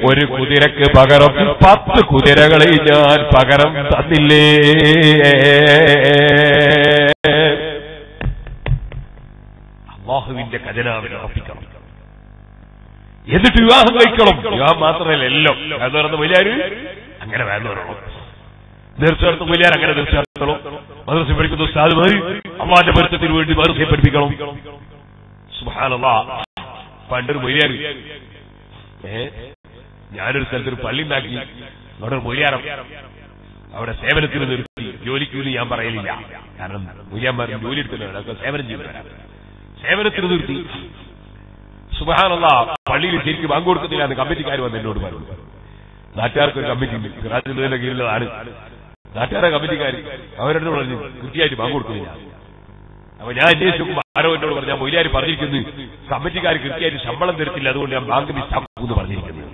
ഒരു കുതിരക്ക് പകരം 10 കുതിരകളെ ഞാൻ പകരം തന്നില്ലേ? അല്ലാഹുവിന്റെ ഖജനാവിനെ ഉറപ്പിക്കണം, എന്നിട്ട് വിവാഹം കഴിക്കണം. വിവാഹം മാത്രമല്ല എല്ലാം വേദോർന്ന് വലിയാര് അങ്ങനെ വേദോരണം, തീർച്ചയായിട്ടും വലിയാർ അങ്ങനെ തീർച്ചയായിട്ടും മദ്രസയിൽ പഠിക്കുന്ന ഉസ്താദുമാർ അള്ളാന്റെ പൊരുത്തത്തിന് വേണ്ടി മദ്രസയെ പഠിപ്പിക്കണം. സുബ്ഹാനല്ലാഹ്. പണ്ടൊരു മൊയ്യാർ, ഞാനൊരു സ്ഥലത്തൊരു പള്ളി ഉണ്ടാക്കി, അവിടെ ഒരു മൊയ്യാരം അവിടെ സേവനത്തിന് നിർത്തി. ജോലിക്കൂലി ഞാൻ പറയലില്ല, കാരണം മൊയ്യാന്മാരും ജോലി എടുക്കുന്നവരൊക്കെ സേവനം ചെയ്യുന്നവരാണ്. സേവനത്തിന് നിർത്തി. സുബ്ഹാനല്ലാഹ്. പള്ളിയിൽ ശരിക്കും ബാങ്ക് കൊടുക്കുന്നില്ല എന്ന് കമ്മിറ്റിക്കാർ വന്ന് എന്നോട് പറഞ്ഞു. നാട്ടുകാർക്കൊരു കമ്മിറ്റി ഉണ്ട്, സിറാജുദ്ദീന്റെ കീഴിലുള്ളതാണ്. നാട്ടുകാരെ കമ്മിറ്റിക്കാർ അവരോട് പറഞ്ഞു കൃത്യമായിട്ട് ബാങ്ക് കൊടുക്കുന്നില്ല. അപ്പൊ ഞാൻ അന്വേഷിച്ചു, ആരോ എന്നോട് പറഞ്ഞു, മൊയ്യാർ പറഞ്ഞിരിക്കുന്നു കമ്മിറ്റിക്കാർ കൃത്യമായിട്ട് ശമ്പളം തരത്തില്ല, അതുകൊണ്ട് ഞാൻ ബാങ്ക് മിസ്സാക്കും എന്ന് പറഞ്ഞിരിക്കുന്നു.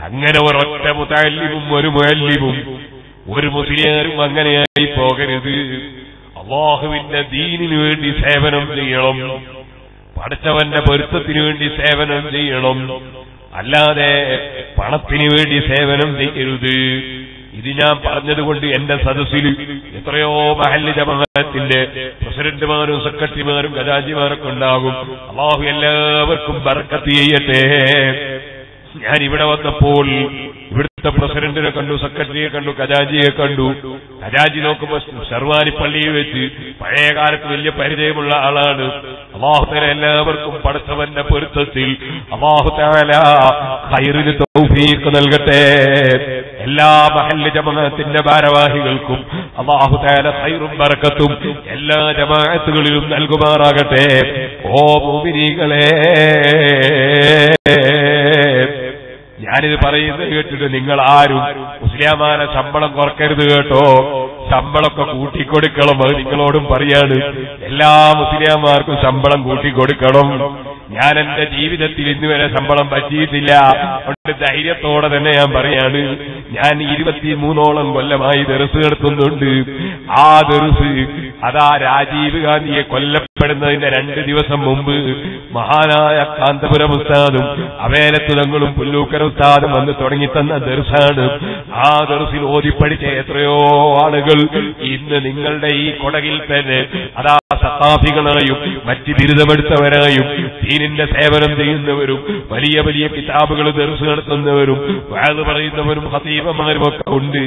അങ്ങനെ ഒരൊറ്റ മുതഅല്ലിമും ഒരു മുഅല്ലിമും ഒരു മുസ്ലിയാരും അങ്ങനെയായി പോകരുത്. അല്ലാഹുവിന്റെ ദീനിനു വേണ്ടി സേവനം ചെയ്യണം, പടച്ചവന്റെ പൊരുത്തത്തിനു വേണ്ടി സേവനം ചെയ്യണം, അല്ലാതെ പണത്തിനു വേണ്ടി സേവനം ചെയ്യരുത്. ഇത് ഞാൻ പറഞ്ഞതുകൊണ്ട് എന്റെ സദസ്സിൽ എത്രയോ മഹല്ല് ജമാഅത്തിന്റെ പ്രസിഡന്റുമാരും സെക്രട്ടറിമാരും ഖജാഞ്ചിമാരൊക്കെ ഉണ്ടാകും. അല്ലാഹു എല്ലാവർക്കും ബർക്കത്ത് ചെയ്യട്ടെ. ഞാൻ ഇവിടെ വന്നപ്പോൾ ഇവിടുത്തെ പ്രസിഡന്റിനെ കണ്ടു, സെക്രട്ടറിയെ കണ്ടു, ഖജാഞ്ചിയെ കണ്ടു. ഖജാഞ്ചി നോക്കുമ്പോൾ ഷർവാനി പള്ളിയിൽ വെച്ച് പഴയ കാലത്ത് വലിയ പരിചയമുള്ള ആളാണ്. അല്ലാഹു തആല എല്ലാവർക്കും പടച്ചവന്റെ പൊരുത്തത്തിൽ അല്ലാഹു തആല ഖൈറിന് തൗഫീഖ് നൽകട്ടെ. എല്ലാ മഹല്ല് ജമാഅത്തിന്റെ ഭാരവാഹികൾക്കും അല്ലാഹു തആല ഖൈറും ബറക്കത്തും എല്ലാ ജമാഅത്തുകളിലും നൽകുമാറാകട്ടെ. ഓ മുഅ്മിനീങ്ങളെ, ഞാനിത് പറയുന്നത് കേട്ടിട്ട് നിങ്ങൾ ആരും മുസ്ലിയാമാരെ ശമ്പളം കുറക്കരുത് കേട്ടോ. ശമ്പളമൊക്കെ കൂട്ടിക്കൊടുക്കണം. അത് നിങ്ങളോടും പറയാണ്, എല്ലാ മുസ്ലിയാമാർക്കും ശമ്പളം കൂട്ടിക്കൊടുക്കണം. ഞാൻ എന്റെ ജീവിതത്തിൽ ഇന്നുവരെ ശമ്പളം പറ്റിയിട്ടില്ല. അതുകൊണ്ട് ധൈര്യത്തോടെ തന്നെ ഞാൻ പറയാണ്, ഞാൻ 23ഓളം കൊല്ലമായി ദർസ് നടത്തുന്നുണ്ട്. ആ ദർസ് അതാ രാജീവ് ഗാന്ധിയെ കൊല്ലപ്പെടുന്നതിന്റെ 2 ദിവസം മുമ്പ് മഹാനായ കാന്തപുരം ഉസ്താദും അവേലത്ത് തങ്ങളും പുല്ലൂക്കര ഉസ്താദും വന്ന് തുടങ്ങിത്തന്ന ദർസാണ്. ആ ദർസിൽ ഓതിപ്പടിച്ച എത്രയോ ആളുകൾ ഇന്ന് നിങ്ങളുടെ ഈ കൊടകിൽ തന്നെ അതാ സഖാഫികളായും മറ്റ് ബിരുദമെടുത്തവരായും ദീനിന്റെ സേവനം ചെയ്യുന്നവരും വലിയ വലിയ കിതാബുകൾ ദർസ് നടത്തുന്നവരും വഅദ് പറയുന്നവരും ഖതീബന്മാരും ഒക്കെ ഉണ്ട്.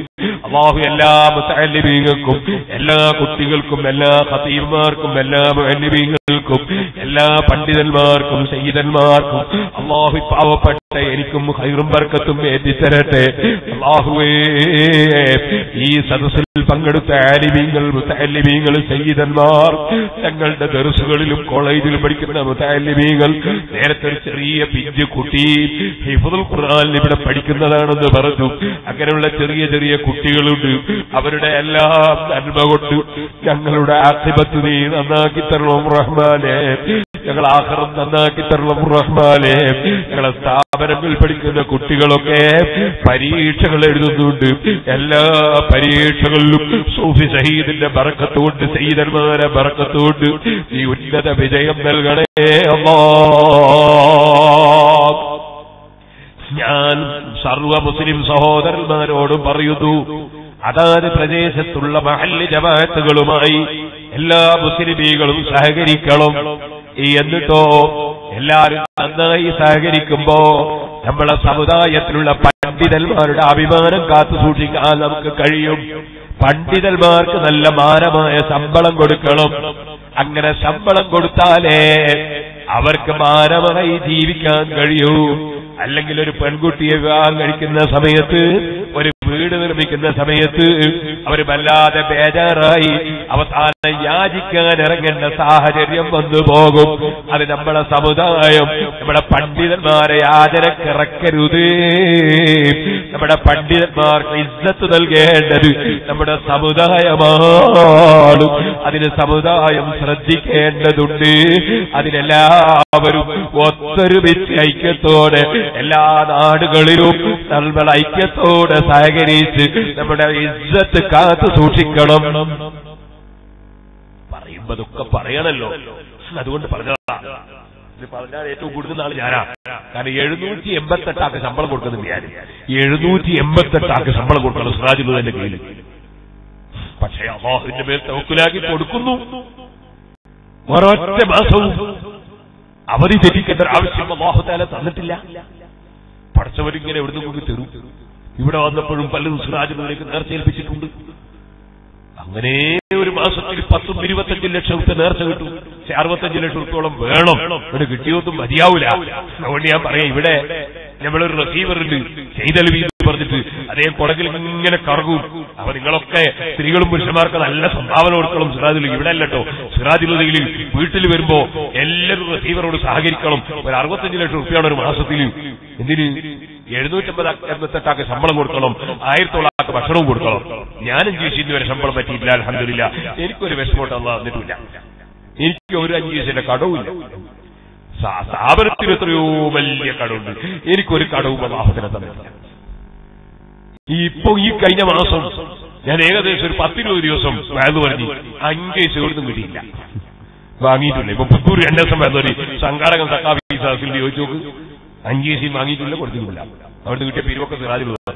അല്ലാഹു എല്ലാ മുതഅല്ലിമീങ്ങൾക്കും എല്ലാ കുട്ടികൾക്കും എല്ലാ ഖതീബന്മാർക്കും എല്ലാ മുഅല്ലിമീങ്ങൾക്കും എല്ലാ പണ്ഡിതന്മാർക്കും സയ്യിദന്മാർക്കും അല്ലാഹു പാവപ്പെട്ട എനിക്കും ഖൈറും ബർക്കത്തും എത്തിത്തരട്ടെ. അല്ലാഹുവേ, ഈ സദസ്സിൽ പങ്കെടുത്ത ആലിമീങ്ങൾ മുതഅല്ലിമീങ്ങൾ സയ്യിദന്മാർ തങ്ങളുടെ ദർസുകളിലും കോളേജിലും പഠിക്കുന്ന മുതഅല്ലിമീങ്ങൾ നേരത്തെ ഒരു ചെറിയ പിഞ്ചു കുട്ടി ഹിഫ്ദുൽ ഖുർആൻ ഇവിടെ പഠിക്കുന്നതാണെന്ന് പറഞ്ഞു. അങ്ങനെയുള്ള ചെറിയ ചെറിയ കുട്ടികളുണ്ട്. അവരുടെ എല്ലാം നന്മ കൊണ്ട് ഞങ്ങളുടെ ആഖിബത്ത് നീ നന്നാക്കി തരണം റഹ്മാനേ. ഞങ്ങൾ ആഖിറം നന്നാക്കി തരണം റഹ്മാനേ. ഞങ്ങളെ സ്ഥാപനങ്ങളിൽ പഠിക്കുന്ന കുട്ടികളൊക്കെ പരീക്ഷകൾ എഴുതുന്നുണ്ട്. എല്ലാ പരീക്ഷകളിലും സൂഫി ഷഹീദിന്റെ ബറക്കത്ത് കൊണ്ട് സയ്യിദന്മാരെ ബറക്കത്ത് കൊണ്ട് നീ ഉന്നത വിജയം നൽകണേ അല്ലാഹ്. ഞാൻ സർവ മുസ്ലിം സഹോദരന്മാരോടും പറയുന്നു, അതാത് പ്രദേശത്തുള്ള മഹല്ല് ജമാഅത്തുകളുമായി എല്ലാ മുസ്ലിമീങ്ങളും സഹകരിക്കണം. എന്നിട്ടോ എല്ലാവരും നന്നായി സഹകരിക്കുമ്പോ നമ്മളെ സമുദായത്തിലുള്ള പണ്ഡിതന്മാരുടെ അഭിമാനം കാത്തു സൂക്ഷിക്കാൻ നമുക്ക് കഴിയും. പണ്ഡിതന്മാർക്ക് നല്ല മാനമായ ശമ്പളം കൊടുക്കണം. അങ്ങനെ ശമ്പളം കൊടുത്താലേ അവർക്ക് മാനമായി ജീവിക്കാൻ കഴിയൂ. അല്ലെങ്കിൽ ഒരു പെൺകുട്ടിയെ വിവാഹം കഴിക്കുന്ന സമയത്ത്, ഒരു വീട് നിർമ്മിക്കുന്ന സമയത്ത് അവർ വല്ലാതെ ബേജാറായി അവസാനം യാചിക്കാൻ ഇറങ്ങേണ്ട സാഹചര്യം വന്നു പോകും. അത് നമ്മളെ സമുദായം നമ്മുടെ പണ്ഡിതന്മാരെ യാചനക്കിറക്കരുത്. നമ്മുടെ പണ്ഡിതന്മാർക്ക് ഇസ്സത്ത് നൽകേണ്ടത് നമ്മുടെ സമുദായമാണ്. അതിന് സമുദായം ശ്രദ്ധിക്കേണ്ടതുണ്ട്. അതിനെല്ലാവരും ഒത്തൊരുമിച്ച് ഐക്യത്തോടെ എല്ലാ നാടുകളിലും നമ്മൾ ഐക്യത്തോടെ സഹകരിച്ച് നമ്മുടെ ഇസ്സത്ത് കാത്തു സൂക്ഷിക്കണം. പറയുമ്പോ അതൊക്കെ പറയണല്ലോ, അതുകൊണ്ട് പറഞ്ഞതാ. ഇത് പറഞ്ഞാൽ ഏറ്റവും കൂടുതൽ നാൾ ഞാനാ. കാരണം 788 ആൾക്ക് ശമ്പളം കൊടുക്കുന്നുണ്ട്. ഞാൻ 788 ആൾക്ക് ശമ്പളം കൊടുക്കണം സിറാജുലുദ്ദീന്റെ കീഴിൽ. പക്ഷേ അല്ലാഹുവിന്റെ മേൽ തവക്കുലാക്കി കൊടുക്കുന്നു. ഒരൊറ്റ മാസവും അവധി തെറ്റിക്കേണ്ട ഒരു ആവശ്യം അല്ലാഹു തആല തന്നിട്ടില്ല. പഠിച്ചവരിങ്ങനെ എവിടുന്ന് കൊണ്ട് തരും. ഇവിടെ വന്നപ്പോഴും പലരും സിറാജുലുദ്ദീനിലേക്ക് നേർച്ചയേൽപ്പിച്ചിട്ടുണ്ട്. അങ്ങനെ ഒരു മാസത്തിൽ 10-25 ലക്ഷം രൂപ നേർച്ച കിട്ടും. 65 ലക്ഷം രൂപയോളം വേണം. ഇവിടെ കിട്ടിയൊന്നും മതിയാവൂല. അതുകൊണ്ട് ഞാൻ പറയാം, ഇവിടെ നമ്മളൊരു റിസീവറുണ്ട് ചെയ്തൽവി എന്ന് പറഞ്ഞിട്ട്, അദ്ദേഹം കൊടകിൽ ഇങ്ങനെ കറങ്ങും. അപ്പൊ നിങ്ങളൊക്കെ സ്ത്രീകളും പുരുഷന്മാർക്ക് നല്ല സംഭാവന കൊടുക്കണം. സിറാജുലുദ്ദീൻ ഇവിടെ അല്ലട്ടോ, സിറാജുലുദ്ദീനിൽ വീട്ടിൽ വരുമ്പോ എല്ലാവരും റിസീവറോട് സഹകരിക്കണം. ഒരു 65 ലക്ഷം രൂപയാണ് ഒരു മാസത്തിൽ. എന്തിന്? 788 ശമ്പളം കൊടുക്കണം, 1000 ഭക്ഷണവും കൊടുക്കണം. ഞാൻ 5 ദിവസം വരെ ശമ്പളം പറ്റിയിട്ടില്ല. അൽഹംദുലില്ലാ. എനിക്കൊരു വിഷമോട്ട് അല്ലാഹ് തന്നിട്ടില്ല. എനിക്ക് ഒരു 5 ദിവസത്തിന്റെ കടവുമില്ല. സ്ഥാപനത്തിന് എത്രയോ വലിയ കടവുണ്ട്. എനിക്കൊരു കടവും അല്ലാഹുവിനെ തന്നിട്ടില്ല. ഇപ്പൊ ഈ കഴിഞ്ഞ മാസം ഞാൻ ഏകദേശം ഒരു 10-20 ദിവസം വയലു പറഞ്ഞു 5 പൈസ ഒന്നും കിട്ടിയില്ല, വാങ്ങിയിട്ടില്ല. ഇപ്പൊ പുത്തൂർ 2 ദിവസം വയലു സംഘാടകൻ സക്കാഫിൽ ചോദിച്ചു നോക്ക്, 5 പൈസ വാങ്ങിയിട്ടില്ല, കൊടുത്തിട്ടില്ല. അവിടെ കിട്ടിയ പിരിവൊക്കെ സിറാജുലുദ്ദീൻ.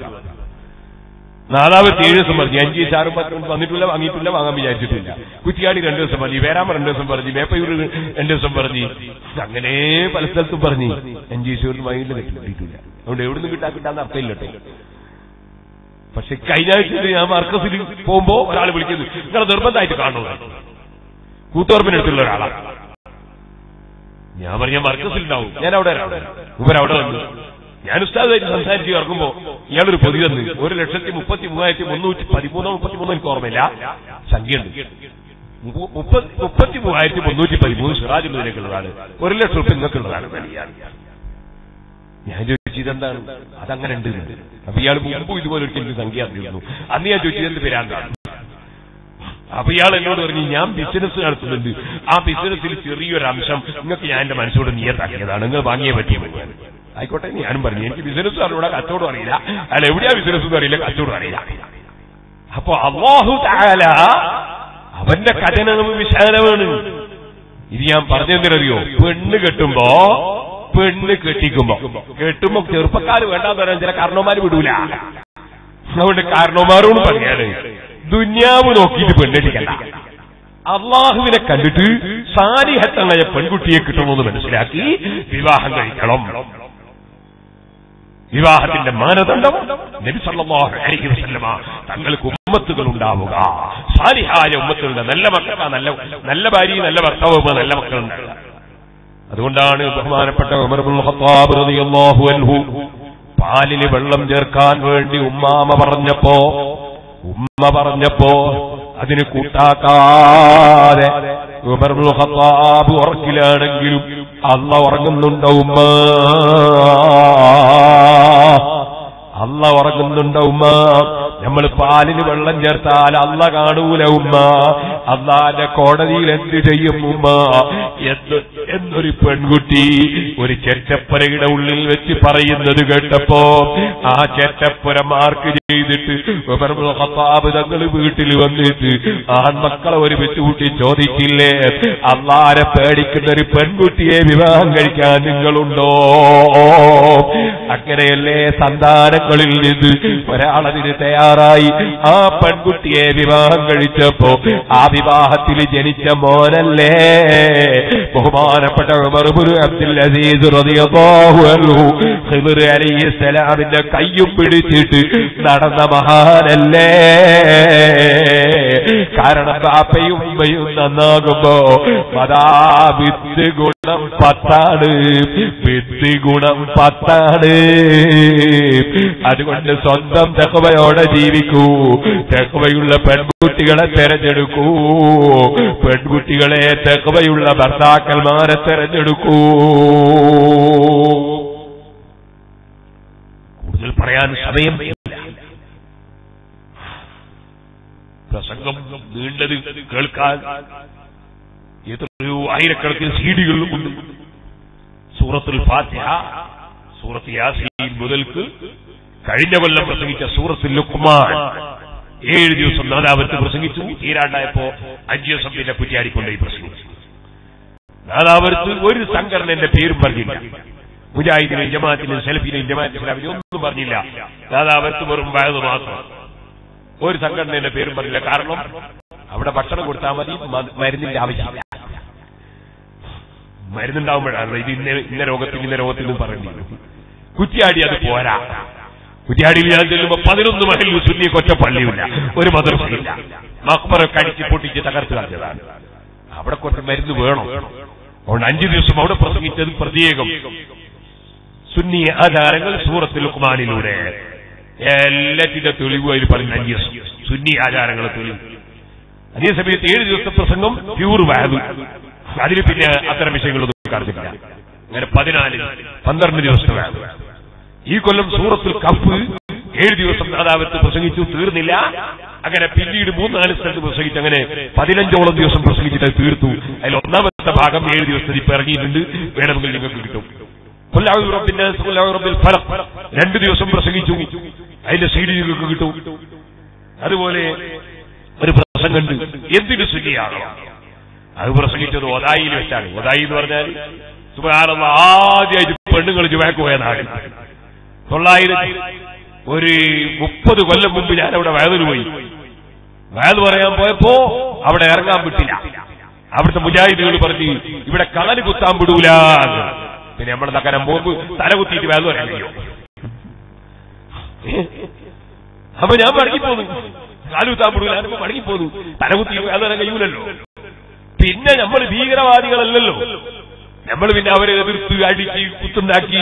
4-7 ദിവസം പറഞ്ഞു 5 പൈസ ആരും വന്നിട്ടില്ല, വാങ്ങിയിട്ടില്ല, വാങ്ങാൻ വിചാരിച്ചിട്ടില്ല. കുറ്റിയാടി 2 ദിവസം പറഞ്ഞു, വേരാമ 2 ദിവസം പറഞ്ഞു, മേപ്പയൂർ 2 ദിവസം പറഞ്ഞു. അങ്ങനെ പല സ്ഥലത്തും പറഞ്ഞു 5 പൈസ ഒന്നും വാങ്ങിയില്ല, കിട്ടിയിട്ടില്ല. അതുകൊണ്ട് എവിടുന്ന് കിട്ടാന്ന് അർത്ഥമില്ല കേട്ടോ. പക്ഷെ കഴിഞ്ഞ ആഴ്ച ഞാൻ മർക്കസിൽ പോകുമ്പോ ഒരാൾ വിളിക്കുന്നു, നിങ്ങളെ നിർബന്ധമായിട്ട് കാണുന്നത് കൂത്തുപറമ്പിനടുത്തുള്ള ഒരാളാണ്. ഞാൻ പറഞ്ഞ മർക്കസിലുണ്ടാവും, ഞാൻ അവിടെ ഇവരവിടെ വന്നു. ഞാൻ ഉസ്താദായിട്ട് സംസാരിച്ച് ഇറങ്ങുമ്പോ ഇയാളൊരു പൊതി തന്നു. 1,33,313 എനിക്ക് ഓർമ്മയില്ല, സംഖ്യയുണ്ട്. 33,313 സിറാജുലുദ്ദീനിലേക്കുള്ളതാണ്. 1 ലക്ഷം രൂപ നിങ്ങൾക്കുള്ളതാണ്. ഞാൻ ചോദിച്ചു ഇതെന്താണ്? അതങ്ങനെ ഉണ്ട്. അപ്പൊ ഇയാൾ മുമ്പ് ഇതുപോലെ ഒരിക്കലും സംഖ്യ അറിഞ്ഞിരുന്നു. അന്ന് ഞാൻ ചോദിച്ചത് എന്ത് പേരാന്താണ്. അപ്പൊ ഇയാൾ എന്നോട് പറഞ്ഞു, ഞാൻ ബിസിനസ് നടത്തുന്നുണ്ട്, ആ ബിസിനസ്സിൽ ചെറിയൊരു അംശം നിങ്ങൾക്ക് ഞാൻ എന്റെ മനസ്സോട് നിയത്താക്കിയതാണ്, നിങ്ങൾ വാങ്ങിയേ പറ്റിയത്. ആയിക്കോട്ടെ, ഞാനും പറഞ്ഞു എനിക്ക് ബിസിനസ് അറിയൂടെ, കച്ചവടം അറിയില്ല. അല്ല എവിടെയാ ബിസിനസ് ഒന്നും അറിയില്ല, കച്ചവടം അറിയില്ല. അപ്പൊ അല്ലാഹു തആല അവന്റെ കഥനം വിശാലമാണ്. ഇത് ഞാൻ പറഞ്ഞെന്തിനറിയോ? പെണ്ണ് കെട്ടുമ്പോ ചെറുപ്പക്കാർ വേണ്ടാന്ന് പറയാൻ ചില കാരണവന്മാര് വിടൂല. അതുകൊണ്ട് കാരണവന്മാരോട് പറഞ്ഞാണ് ദുന്യാവ് നോക്കിയിട്ട് പെണ്ണെട്ടിക്കണ്ട, അള്ളാഹുവിനെ കണ്ടിട്ട് സാലിഹത്തായ പെൺകുട്ടിയെ കിട്ടണമെന്ന് മനസ്സിലാക്കി വിവാഹം കഴിക്കണം. വിവാഹത്തിന്റെ മാനദണ്ഡം നബി സല്ലല്ലാഹു അലൈഹി വസല്ലമ തങ്ങൾക്ക് ഉമ്മത്തുകൾ ഉണ്ടാവുക, സാലിഹായ ഉമ്മത്തുകളുടെ നല്ല മക്കൾ, നല്ല ഭാര്യ, നല്ല ഭർത്താവ്, നല്ല മക്കളുണ്ടാവുക. അതുകൊണ്ടാണ് ബഹുമാനപ്പെട്ട ഉമർ ഇബ്നുൽ ഖത്താബ് റളിയല്ലാഹു അൻഹു പാലിൽ വെള്ളം ചേർക്കാൻ വേണ്ടി ഉമ്മ പറഞ്ഞപ്പോ അതിന് കൂട്ടാക്കാതെ ഉമർ ഇബ്നുൽ ഖത്താബ് ഉറക്കിലാണെങ്കിലും അല്ലാഹ് ഉറങ്ങുന്നുണ്ടോ ഉമ്മ, അല്ലാഹ് ഉറങ്ങുന്നുണ്ടോ ഉമ്മ. നമ്മൾ പാലിന് വെള്ളം ചേർത്താൽ അല്ലാഹ് കാണൂല ഉമ്മ, അല്ലാഹുവിന്റെ കോടതിയിൽ എന്ത് ചെയ്യും ഉമ്മ എന്നൊരു പെൺകുട്ടി ഒരു ചെറ്റപ്പുരയുടെ ഉള്ളിൽ വെച്ച് പറയുന്നത് കേട്ടപ്പോ ആ ചെറ്റപ്പുര മാർക്ക് ചെയ്തിട്ട് ഉമർ ഇബ്നുൽ ഖത്താബ് തങ്ങൾ വീട്ടിൽ വന്നിട്ട് ആൺമക്കളെ ഒരുമിച്ച് കൂട്ടി ചോദിച്ചില്ലേ, അല്ലാഹുവിനെ പേടിക്കുന്ന ഒരു പെൺകുട്ടിയെ വിവാഹം കഴിക്കാൻ നിങ്ങളുണ്ടോ? അങ്ങനെയല്ലേ സന്താനം വിവാഹങ്ങളിൽ നിന്ന് ഒരാളതിന് തയ്യാറായി. ആ പെൺകുട്ടിയെ വിവാഹം കഴിച്ചപ്പോ ആ വിവാഹത്തിൽ ജനിച്ച മോനല്ലേ ബഹുമാനപ്പെട്ട ഉമർ ഇബ്നു അബ്ദുൽ അസീസ് റളിയല്ലാഹു അൻഹു ഖിദ്ർ അലൈഹിസ്സലാമിന്റെ കയ്യും പിടിച്ചിട്ട് നടന്ന മഹാനല്ലേ. കാരണം ബാപ്പയും ഉമ്മയും നന്നാകുമ്പോ അതാ വിത്ത് ഗുണം 10 വിത്ത് ഗുണം 10. അതുകൊണ്ട് സ്വന്തം തഖ്വയോടെ ജീവിക്കൂ. തഖ്വയുള്ള പെൺകുട്ടികളെ തെരഞ്ഞെടുക്കൂ. പെൺകുട്ടികളെ തഖ്വയുള്ള ഭർത്താക്കന്മാരെ തെരഞ്ഞെടുക്കൂ. കൂടുതൽ പറയാൻ സമയമില്ല. പ്രസംഗം നീണ്ടത് കേൾക്കാൻ എത്രയോ ആയിരക്കണക്കിന് സീഡികളുമുണ്ട്. സൂറത്തുൽ ഫാത്തിഹ, സൂറത്ത് യാസീൻ മുതൽക്ക് കഴിഞ്ഞ കൊല്ലം പ്രസംഗിച്ച സൂറത്തുൽ ലുഖ്മാൻ 7 ദിവസം നാദാവത്ത് പ്രസംഗിച്ചു. തീരാണ്ടായപ്പോ 5 ദിവസം പിന്നെ കുറ്റിയാടിക്കൊണ്ടേ പ്രസംഗിച്ചു. നാദാവത്ത് ഒരു സംഘടനയുടെ പേരും പറഞ്ഞില്ല. മുജാഹിദിനെയും ജമാഅത്തിനെയും സലഫിനെയും ജമാഅത്ത് ഇസ്ലാമിനെയും ഒന്നും പറഞ്ഞില്ല. നാദാവത്ത് വെറും വയത് മാത്രം. ഒരു സംഘടനയുടെ പേരും പറഞ്ഞില്ല. കാരണം അവിടെ ഭക്ഷണം കൊടുത്താൽ മതി, മരുന്നിന്റെ ആവശ്യമില്ല. മരുന്നുണ്ടാവുമ്പോഴാണ് ഇത് ഇന്ന രോഗത്തിൽ പറയേണ്ടി. കുറ്റിയാടി അത് പോരാ. കുറ്റിയാടിയിൽ ഞാൻ ചെല്ലുമ്പോ 11 മഹല്ല് സുന്നിക്ക് ഒറ്റ പള്ളിയില്ല, ഒരു മദ്രസയില്ല. മഖ്ബറൊക്കെ അടിച്ച് പൊട്ടിച്ച് തകർത്ത് കളഞ്ഞതാണ്. അവിടെ കുറച്ച് മരുന്ന് വേണം. അതുകൊണ്ട് 5 ദിവസം അവിടെ പ്രസംഗിച്ചത് പ്രത്യേകം സുന്നി ആചാരങ്ങൾ സൂറത്തുൽ ലുഖ്മാനിലൂടെ എല്ലാത്തിന്റെ തെളിവ് അതിൽ പറഞ്ഞ 5 ദിവസം സുന്നി ആചാരങ്ങളെ തെളിവ്. അതേസമയത്ത് 7 ദിവസത്തെ പ്രസംഗം പ്യൂർ വാല്യൂ. അതിൽ പിന്നെ അത്തരം വിഷയങ്ങളൊന്നും കാണിച്ചിട്ടില്ല. അങ്ങനെ 12 ദിവസത്തെ വാല്യൂ. ഈ കൊല്ലം സൂറത്തുൽ കഹ്ഫ് 7 ദിവസം നാദാവത്ത് പ്രസംഗിച്ചു, തീർന്നില്ല. അങ്ങനെ പിന്നീട് 3-4 സ്ഥലത്ത് പ്രസംഗിച്ച് അങ്ങനെ 15ഓളം ദിവസം പ്രസംഗിച്ചിട്ട് തീർത്തു. അതിൽ ഒന്നാമത്തെ ഭാഗം 7 ദിവസത്തിൽ ഇപ്പൊ ഇറങ്ങിയിട്ടുണ്ട്. വേണമെങ്കിൽ നിങ്ങൾക്ക് കിട്ടും. 2 ദിവസം പ്രസംഗിച്ചു. അതിന്റെ CD നിങ്ങൾക്ക് കിട്ടും. അതുപോലെ ഒരു പ്രസംഗമുണ്ട് എന്തിനു സുന്നിയാകണം. അത് പ്രസംഗിച്ചത് ഒതായിയിൽ വെച്ചാണ്. ഒതായി എന്ന് പറഞ്ഞാൽ സുബ്ഹാനല്ലാഹ് ആദ്യമായിട്ട് പെണ്ണുങ്ങൾ ജുമാക്ക് പോയ നാട്. 930 കൊല്ലം മുമ്പ് ഞാൻ അവിടെ വയലിന് പോയി. വയൽ പറയാൻ പോയപ്പോ അവിടെ ഇറങ്ങാൻ വിട്ടില്ല. അവിടുത്തെ മുജാഹിദുകൾ പറഞ്ഞ് ഇവിടെ കാല് കുത്താൻ വിടൂല. പിന്നെ നമ്മുടെ തക്കരം പോകുമ്പ് തല കുത്തിയിട്ട് വയൽ പറയാൻ കഴിയും. അപ്പൊ ഞാൻ മടങ്ങിപ്പോന്നു. കാല് കുത്താൻ വിടൂല, മടങ്ങിപ്പോന്നു. തല കുത്തിയിട്ട് വയൽ പറയാൻ കഴിയൂലല്ലോ. പിന്നെ നമ്മൾ ഭീകരവാദികളല്ലല്ലോ. നമ്മൾ പിന്നെ അവരെ എതിർത്ത് അടിച്ച് കുത്തുണ്ടാക്കി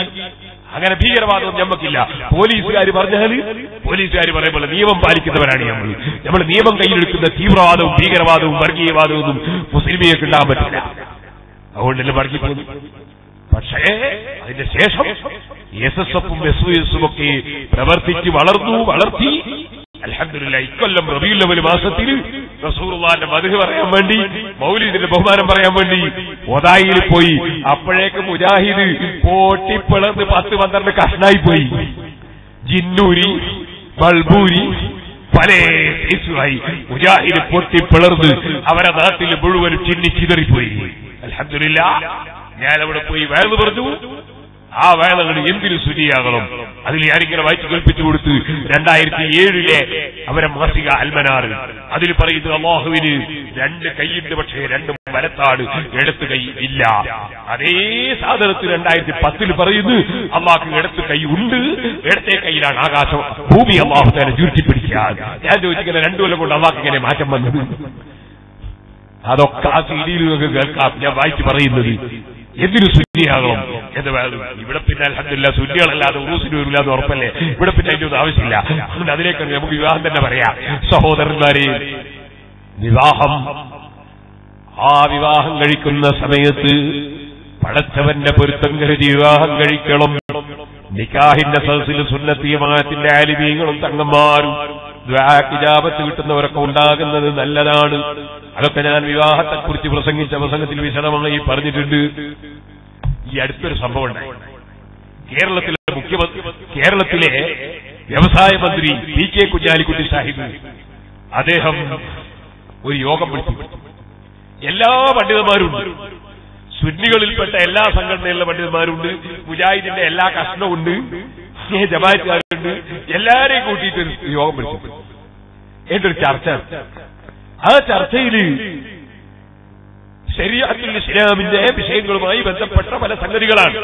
അങ്ങനെ ഭീകരവാദവും ഞമ്മക്കില്ല. പോലീസുകാർ പറഞ്ഞാല് പോലീസുകാർ പറയുമ്പോൾ നിയമം പാലിക്കുന്നവരാണ് നമ്മൾ. നമ്മൾ നിയമം കയ്യിലെടുക്കുന്ന തീവ്രവാദവും ഭീകരവാദവും വർഗീയവാദവും ഒന്നും മുസ്ലിമിയൊക്കെ ഉണ്ടാകാൻ പറ്റില്ല. അതുകൊണ്ടല്ലേ മടങ്ങിപ്പോന്നു. പക്ഷേ അതിന്റെ ശേഷം SSFും SOSും ഒക്കെ പ്രവർത്തിച്ച് വളർത്തി. അൽഹംദുലില്ലാഹ് ഇക്കൊല്ലം റബീഉൽ അവ്വൽ മാസത്തിൽ റസൂലുള്ളാഹിന്റെ മദ്ഹ് പറയാൻ വേണ്ടി, മൗലിദിന്റെ ബഹുമാനം പറയാൻ വേണ്ടി ഒതായിൽ പോയി. അപ്പോഴേക്ക് മുജാഹിദ് പൊട്ടിപ്പിളർന്ന് 10-12 കഷ്ണായി പോയി. ജിന്നൂരി, ബൾബൂരി പല കേസുമായി മുജാഹിദ് പൊട്ടിപ്പിളർന്ന് അവരെ നാട്ടിൽ മുഴുവൻ ചിന്നിച്ചിതറിപ്പോയി. അൽഹംദുലില്ലാഹ് ഞാനവിടെ പോയി വയല് പറഞ്ഞു. ആ വയലുകൾ എന്തിനു സുന്നിയാകണം. അതിൽ ഞാനിങ്ങനെ വായിച്ചു കേൾപ്പിച്ചു കൊടുത്ത് 2007 അവരെ മാസിക അൽമനാർ അതിൽ പറയുന്നത് അല്ലാഹുവിന് 2 കൈയുണ്ട്, പക്ഷേ 2 വലത്താണ്, ഇടത്ത് കൈ ഇല്ല. അതേ സാധനത്തിൽ 2010 പറയുന്നു അല്ലാഹുക്ക് ഇടത്ത് കൈ ഉണ്ട്, ഇടത്തെ കൈയിലാണ് ആകാശം ഭൂമി അല്ലാഹു തആല ചുരുട്ടിപ്പിടിക്കാൻ. ഞാൻ ചോദിച്ചിങ്ങനെ 2 കൊല്ലം കൊണ്ട് അല്ലാഹുക്ക് ഇങ്ങനെ മാറ്റം വന്നത്. അതൊക്കെ ആ സീഡിയിൽ നിങ്ങൾക്ക് കേൾക്കാം. ഞാൻ വായിച്ചു പറയുന്നത് എന്തിനു സുന്നിയാകണം എന്ന് വേണം. ഇവിടെ പിന്നെ അൽഹംദുലില്ലാഹ് സുന്നികളല്ലാതെ ഉറൂസിന് വരില്ല എന്ന് ഉറപ്പല്ലേ. ഇവിടെ പിന്നെ അതിന്റെ ഒന്നും ആവശ്യമില്ല. അതുകൊണ്ട് അതിലേക്ക് നമുക്ക് വിവാഹം തന്നെ പറയാം. സഹോദരന്മാരെ, ആ വിവാഹം കഴിക്കുന്ന സമയത്ത് പടച്ചവന്റെ പൊരുത്തം കരുതി വിവാഹം കഴിക്കണം. നിക്കാഹിന്റെ സദസ്സിൽ സുന്നത്തി ജമാഅത്തിന്റെ ആലിമീങ്ങളും തങ്ങന്മാരും ഇജാബത്ത് കിട്ടുന്നവരൊക്കെ ഉണ്ടാകുന്നത് നല്ലതാണ്. അതൊക്കെ ഞാൻ വിവാഹത്തെക്കുറിച്ച് പ്രസംഗിച്ച പ്രസംഗത്തിൽ വിശദമായി പറഞ്ഞിട്ടുണ്ട്. ഈ അടുത്തൊരു സംഭവം ഉണ്ടായി. കേരളത്തിലെ വ്യവസായ മന്ത്രി PK കുഞ്ഞാലിക്കുട്ടി സാഹിബ് അദ്ദേഹം ഒരു യോഗം വിളിച്ചു. എല്ലാ പണ്ഡിതന്മാരുണ്ട്, സുന്നികളിൽപ്പെട്ട എല്ലാ സംഘടനയിലുള്ള പണ്ഡിതന്മാരുണ്ട്, മുജാഹിദിന്റെ എല്ലാ കഷ്ണവുമുണ്ട്. ജമാഅത്തുകാരുണ്ട്, എല്ലാരെയും കൂട്ടിയിട്ട് യോഗം വിളിച്ചു. ഏറ്റൊരു ചർച്ച. ആ ചർച്ചയിൽ ശരീഅത്തുൽ ഇസ്ലാമിന്റെ വിഷയങ്ങളുമായി ബന്ധപ്പെട്ട പല സംഗതികളാണ്.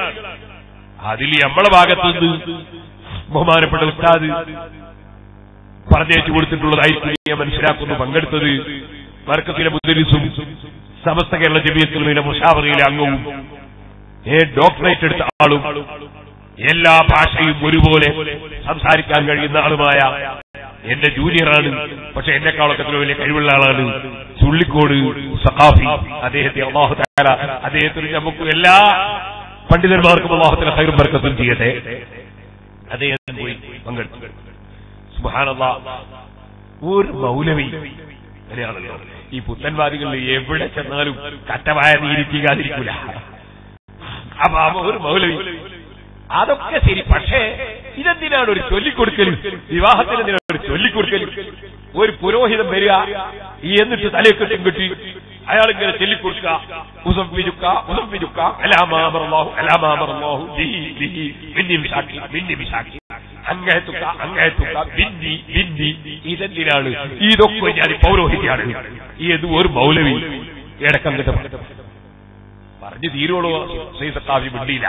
അതിൽ നമ്മളെ ഭാഗത്തുനിന്ന് ബഹുമാനപ്പെട്ട ഉസ്താദ് പറഞ്ഞേച്ചു കൊടുത്തിട്ടുള്ളതായിരിക്കും ഞാൻ മനസ്സിലാക്കുന്നു. പങ്കെടുത്തത് മർക്കസിലെ മുദരിസും സമസ്ത കേരള ജമിയത്തുലമയുടെ മുശാവറയിലെ അംഗവും ഡോക്ടറേറ്റ് എടുത്ത ആളും എല്ലാ ഭാഷയും ഒരുപോലെ സംസാരിക്കാൻ കഴിയുന്ന ആളുമായ എന്റെ ജൂനിയറാണ്, പക്ഷെ എന്നെക്കാളൊക്കെ വലിയ കഴിവുള്ള ആളാണ് ചുള്ളിക്കോട് സഖാഫി. അദ്ദേഹത്തെ അല്ലാഹു തആല അദ്ദേഹത്തിന് നമുക്ക് എല്ലാ പണ്ഡിതന്മാർക്കും അല്ലാഹു തആല ഖൈറും ബർക്കത്തും ചെയ്യട്ടെ. അദ്ദേഹം പോയി പങ്കെടുത്തു. സുബ്ഹാനല്ലാഹ്, ഒരു മൗലവി അങ്ങനെയാണല്ലോ ഈ പുത്തൻവാദികളിൽ എവിടെ ചെന്നാലും കറ്റവായ നീരിക്കാതിരിക്കൂല. അപ്പൊ ഒരു മൗലവി അതൊക്കെ ശരി, പക്ഷേ ഇതെന്തിനാണ് ഒരു ചൊല്ലിക്കൊടുക്കൽ? വിവാഹത്തിന് എന്തിനാണ് ഒരു ചൊല്ലിക്കൊടുക്കൽ? ഒരു പുരോഹിതൻ വരിക, എന്നിട്ട് തലയെക്കെട്ടും കെട്ടി അയാളിങ്ങനെ ചൊല്ലിക്കൊടുക്കുക, ഇതെന്തിനാണ്? ഇതൊക്കെ ഞാൻ പൗരോഹിത്യാണ്. ഇത് ഒരു മൗലവി ഇടക്കം കിട്ടും പറഞ്ഞു തീരുവോളൂ. സൈസക്കാവി മിണ്ടിയില്ല.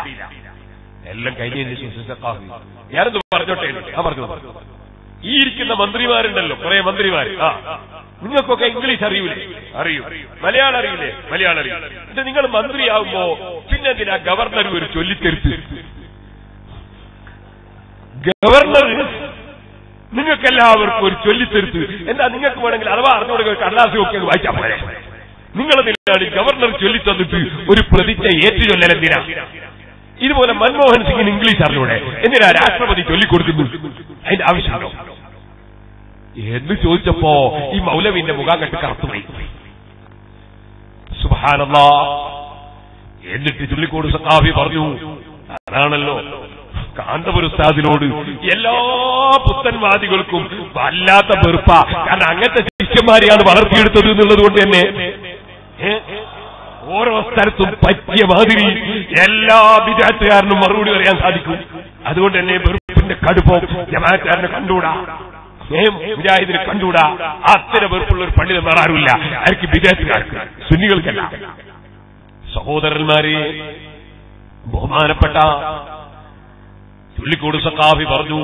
എല്ലാം കഴിഞ്ഞതിന് ശേഷം ഞാനൊന്ന് പറഞ്ഞോട്ടെ. ഞാൻ പറഞ്ഞു, ഈ ഇരിക്കുന്ന മന്ത്രിമാരുണ്ടല്ലോ, കുറെ മന്ത്രിമാർ, നിങ്ങൾക്കൊക്കെ ഇംഗ്ലീഷ് അറിയൂലേ? അറിയൂ. മലയാളം അറിയില്ലേ? മലയാളം അറിയും. ഇത് നിങ്ങൾ മന്ത്രിയാവുമ്പോ പിന്നെ എന്തിനാ ഗവർണർ ഒരു ചൊല്ലിത്തെരുത്ത്? ഗവർണർ നിങ്ങൾക്കെല്ലാവർക്കും ഒരു ചൊല്ലിത്തെരുത്ത്. എന്താ നിങ്ങൾക്ക് വേണമെങ്കിൽ അഥവാ അറിഞ്ഞോടെ കടലാസ് ഒക്കെ വായിച്ചാൽ പോലെ. നിങ്ങളെന്തിനാണ് ഗവർണർ ചൊല്ലിത്തന്നിട്ട് ഒരു പ്രതിജ്ഞ ഏറ്റുചൊല്ലൽ? എന്തിനാ? ഇതുപോലെ മൻമോഹൻ സിംഗിന് ഇംഗ്ലീഷ് അറിഞ്ഞൂടെ? എന്തിനാ രാഷ്ട്രപതി ചൊല്ലിക്കൊടുക്കുന്നു? അതിന്റെ ആവശ്യമുണ്ടോ എന്ന് ചോദിച്ചപ്പോ ഈ മൗലവിന്റെ മുഖം കെട്ട് കറുത്തുപോയി. സുബ്ഹാനല്ലാഹ്. എന്നിട്ട് ചുള്ളിക്കോട് സഖാഫി പറഞ്ഞു, അതാണല്ലോ കാന്തപുര ഉസ്താദിനോട് എല്ലാ പുത്തൻവാദികൾക്കും വല്ലാത്ത വെറുപ്പ. കാരണം അങ്ങനത്തെ ശിഷ്യന്മാരെയാണ് വളർത്തിയെടുത്തത് എന്നുള്ളത് കൊണ്ട് തന്നെ ഓരോ സ്ഥലത്തും പറ്റിയ മാതിരി എല്ലാ വിദ്യാർത്ഥികാരനും മറുപടി പറയാൻ സാധിക്കും. അതുകൊണ്ട് തന്നെ വെറുപ്പിന്റെ കടുപ്പം ജമാഅത്തുകാരനെ കണ്ടുകൂടാ, മുജാഹിദിനെ കണ്ടുകൂടാ. അത്തരം വെറുപ്പുള്ള ഒരു പണ്ഡിതൻ വേറെ ആരുമില്ല. ആർക്ക്? വിദ്യാർത്ഥിക്കാർക്ക്, സുന്നികൾക്കല്ല. സഹോദരന്മാരെ, ബഹുമാനപ്പെട്ട ചുള്ളിക്കോട് സഖാഫി പറഞ്ഞു,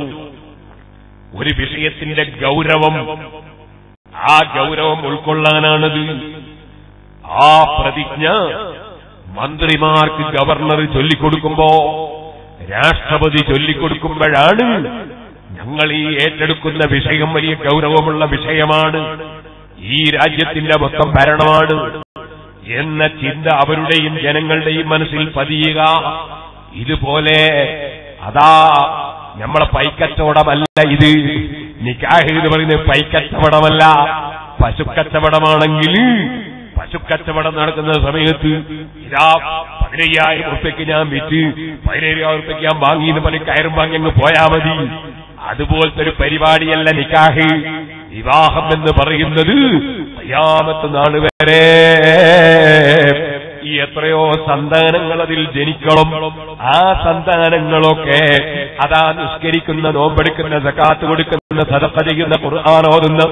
ഒരു വിഷയത്തിന്റെ ഗൗരവം, ആ ഗൗരവം ഉൾക്കൊള്ളാനാണത്. ആ പ്രതിജ്ഞ മന്ത്രിമാർക്ക് ഗവർണർ ചൊല്ലിക്കൊടുക്കുമ്പോ, രാഷ്ട്രപതി ചൊല്ലിക്കൊടുക്കുമ്പോഴാണ് ഞങ്ങൾ ഈ ഏറ്റെടുക്കുന്ന വിഷയം വലിയ ഗൗരവമുള്ള വിഷയമാണ്, ഈ രാജ്യത്തിന്റെ മൊത്തം ഭരണമാണ് എന്ന ചിന്ത അവരുടെയും ജനങ്ങളുടെയും മനസ്സിൽ പതിയുക. ഇതുപോലെ അതാ നമ്മളെ പൈക്കച്ചവടമല്ല ഇത്. നിക്കാഹ് എന്ന് പറയുന്നത് പൈക്കച്ചവടമല്ല, പശുക്കച്ചവടമാണെങ്കിൽ പശുക്കച്ചവടം നടക്കുന്ന സമയത്ത് ഇതാ 15,000 ഉറുപ്പ്യക്ക് ഞാൻ വിറ്റ് 15,000 ഉറുപ്പ്യക്ക് ഞാൻ വാങ്ങിയെന്ന് പറഞ്ഞ് കയറും വാങ്ങി അങ്ങ് പോയാ മതി. അതുപോലത്തെ ഒരു പരിപാടിയല്ല നിക്കാഹ്. വിവാഹം എന്ന് പറയുന്നത് ഖിയാമത്ത് നാൾ വരെ ഈ എത്രയോ സന്താനങ്ങൾ അതിൽ ജനിക്കണം. ആ സന്താനങ്ങളൊക്കെ അതാ നിസ്കരിക്കുന്ന, നോമ്പെടുക്കുന്ന, സകാത്ത് കൊടുക്കുന്ന, സദഖ ചെയ്യുന്ന, ഖുർആൻ ഓതുന്ന,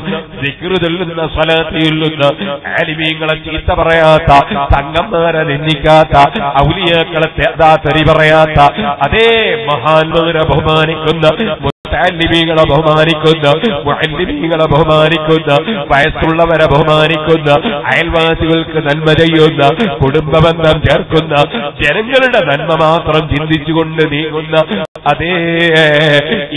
ദിക്റ് ചൊല്ലുന്ന, സ്വലാത്ത് ചൊല്ലുന്ന, ആലിമീങ്ങളെ ചീത്ത പറയാത്ത, തങ്ങന്മാരെ നിന്ദിക്കാത്ത, ഔലിയാക്കളെ തെറി പറയാത്ത, അതേ മഹാന്മാരെ ബഹുമാനിക്കുന്ന, മുത്തഅല്ലിമീങ്ങളെ ബഹുമാനിക്കുന്ന, മുഅല്ലിമീങ്ങളെ ബഹുമാനിക്കുന്ന, വയസ്സുള്ളവരെ ബഹുമാനിക്കുന്ന, അയൽവാസികൾക്ക് നന്മ ചെയ്യുന്ന, കുടുംബബന്ധം ചേർക്കുന്ന, ജനങ്ങളുടെ നന്മ മാത്രം ചിന്തിച്ചുകൊണ്ട് നീങ്ങുന്ന, അതേ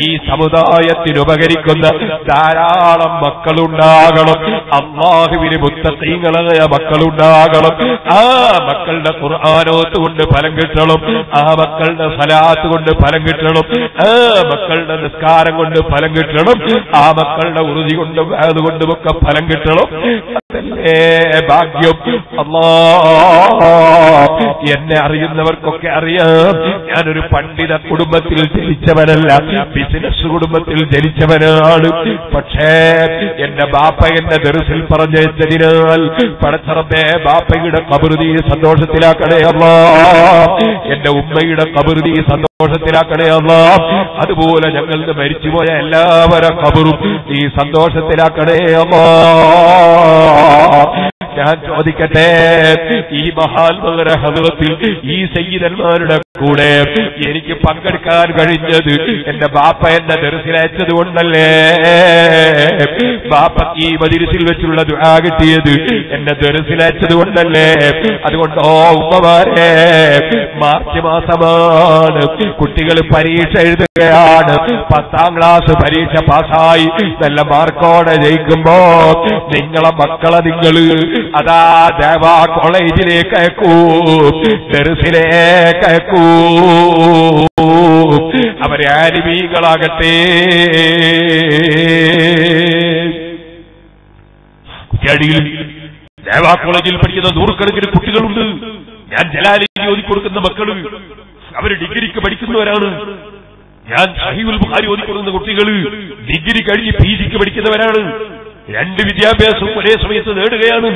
ഈ സമുദായത്തിന് ഉപകരിക്കുന്ന ധാരാളം മക്കളുണ്ടാകണം. അല്ലാഹുവിന് മുത്തഖീങ്ങളായ മക്കളുണ്ടാകണം. ആ മക്കളുടെ ഖുർആനോത്ത് കൊണ്ട് ഫലം കിട്ടണം. ആ മക്കളുടെ സലാത്ത് കൊണ്ട് ഫലം കിട്ടണം. ആ മക്കളുടെ നിസ്കാരം നമസ്കാരം കൊണ്ട് ഫലം കിട്ടണം, ആ മക്കളുടെ ഉറുതി കൊണ്ടും അതുകൊണ്ടുമൊക്കെ ഫലം കിട്ടണം. അതല്ലേ ഭാഗ്യം. അല്ലാഹ്, എന്നെ അറിയുന്നവർക്കൊക്കെ അറിയാം, ഞാനൊരു പണ്ഡിത കുടുംബത്തിൽ ജനിച്ചവനല്ല, ബിസിനസ് കുടുംബത്തിൽ ജനിച്ചവനാണ്. പക്ഷേ എന്റെ ബാപ്പ എന്നെ ദർസിൽ പറഞ്ഞതിനാൽ പടച്ചറബേ ബാപ്പയുടെ ഖബർ നീ സന്തോഷത്തിലാക്കണേ അല്ലാഹ്, എന്റെ ഉമ്മയുടെ ഖബർ നീ സന്തോഷത്തിലാക്കണേ അല്ലാഹ്. അതുപോലെ ഞങ്ങൾക്ക് മരിച്ചുപോയ എല്ലാവരും ഖബറും നീ സന്തോഷത്തിലാക്കണേ അല്ലാഹ്. ഞാൻ ചോദിക്കട്ടെ, ഈ മഹാത്മാരുടെ ഹദ്റത്തിൽ ഈ സയ്യിദന്മാരുടെ കൂടെ എനിക്ക് പങ്കെടുക്കാൻ കഴിഞ്ഞത് എന്റെ ബാപ്പ എന്നെ ദർസിലയച്ചത് കൊണ്ടല്ലേ? ബാപ്പക്ക് ഈ മജ്‌ലിസിൽ വെച്ചുള്ള ദുആ കിട്ടിയത് എന്നെ ദർസിലയച്ചത് കൊണ്ടല്ലേ? അതുകൊണ്ട് ഓ ഉമ്മമാരെ, മാർച്ച് മാസമാണ്, കുട്ടികൾ പരീക്ഷ എഴുതുകയാണ്. 10ാം ക്ലാസ് പരീക്ഷ പാസ്സായി നല്ല മാർക്കോടെ ജയിക്കുമ്പോ നിങ്ങളെ മക്കളെ നിങ്ങൾ അതാ ദേവാ കോളേജിലേക്ക് അയക്കൂ, ദർസിലേക്ക് അയക്കൂ. അവരെ ആലിമീകളാകട്ടെ. കുറ്റ്യാടിയിൽ ദേവാ കോളേജിൽ പഠിക്കുന്ന 100 കണക്കിന് കുട്ടികളുണ്ട്. ഞാൻ ജലാലിന് ഓതി കൊടുക്കുന്ന മക്കള് അവര് ഡിഗ്രിക്ക് പഠിക്കുന്നവരാണ്. ഞാൻ സഹീഹുൽ ബുഖാരി ഓതി കൊടുക്കുന്ന കുട്ടികൾ ഡിഗ്രി കഴിഞ്ഞ് PGക്ക് പഠിക്കുന്നവരാണ്. 2 വിദ്യാഭ്യാസം ഒരേ സമയത്ത് നേടുകയാണ്.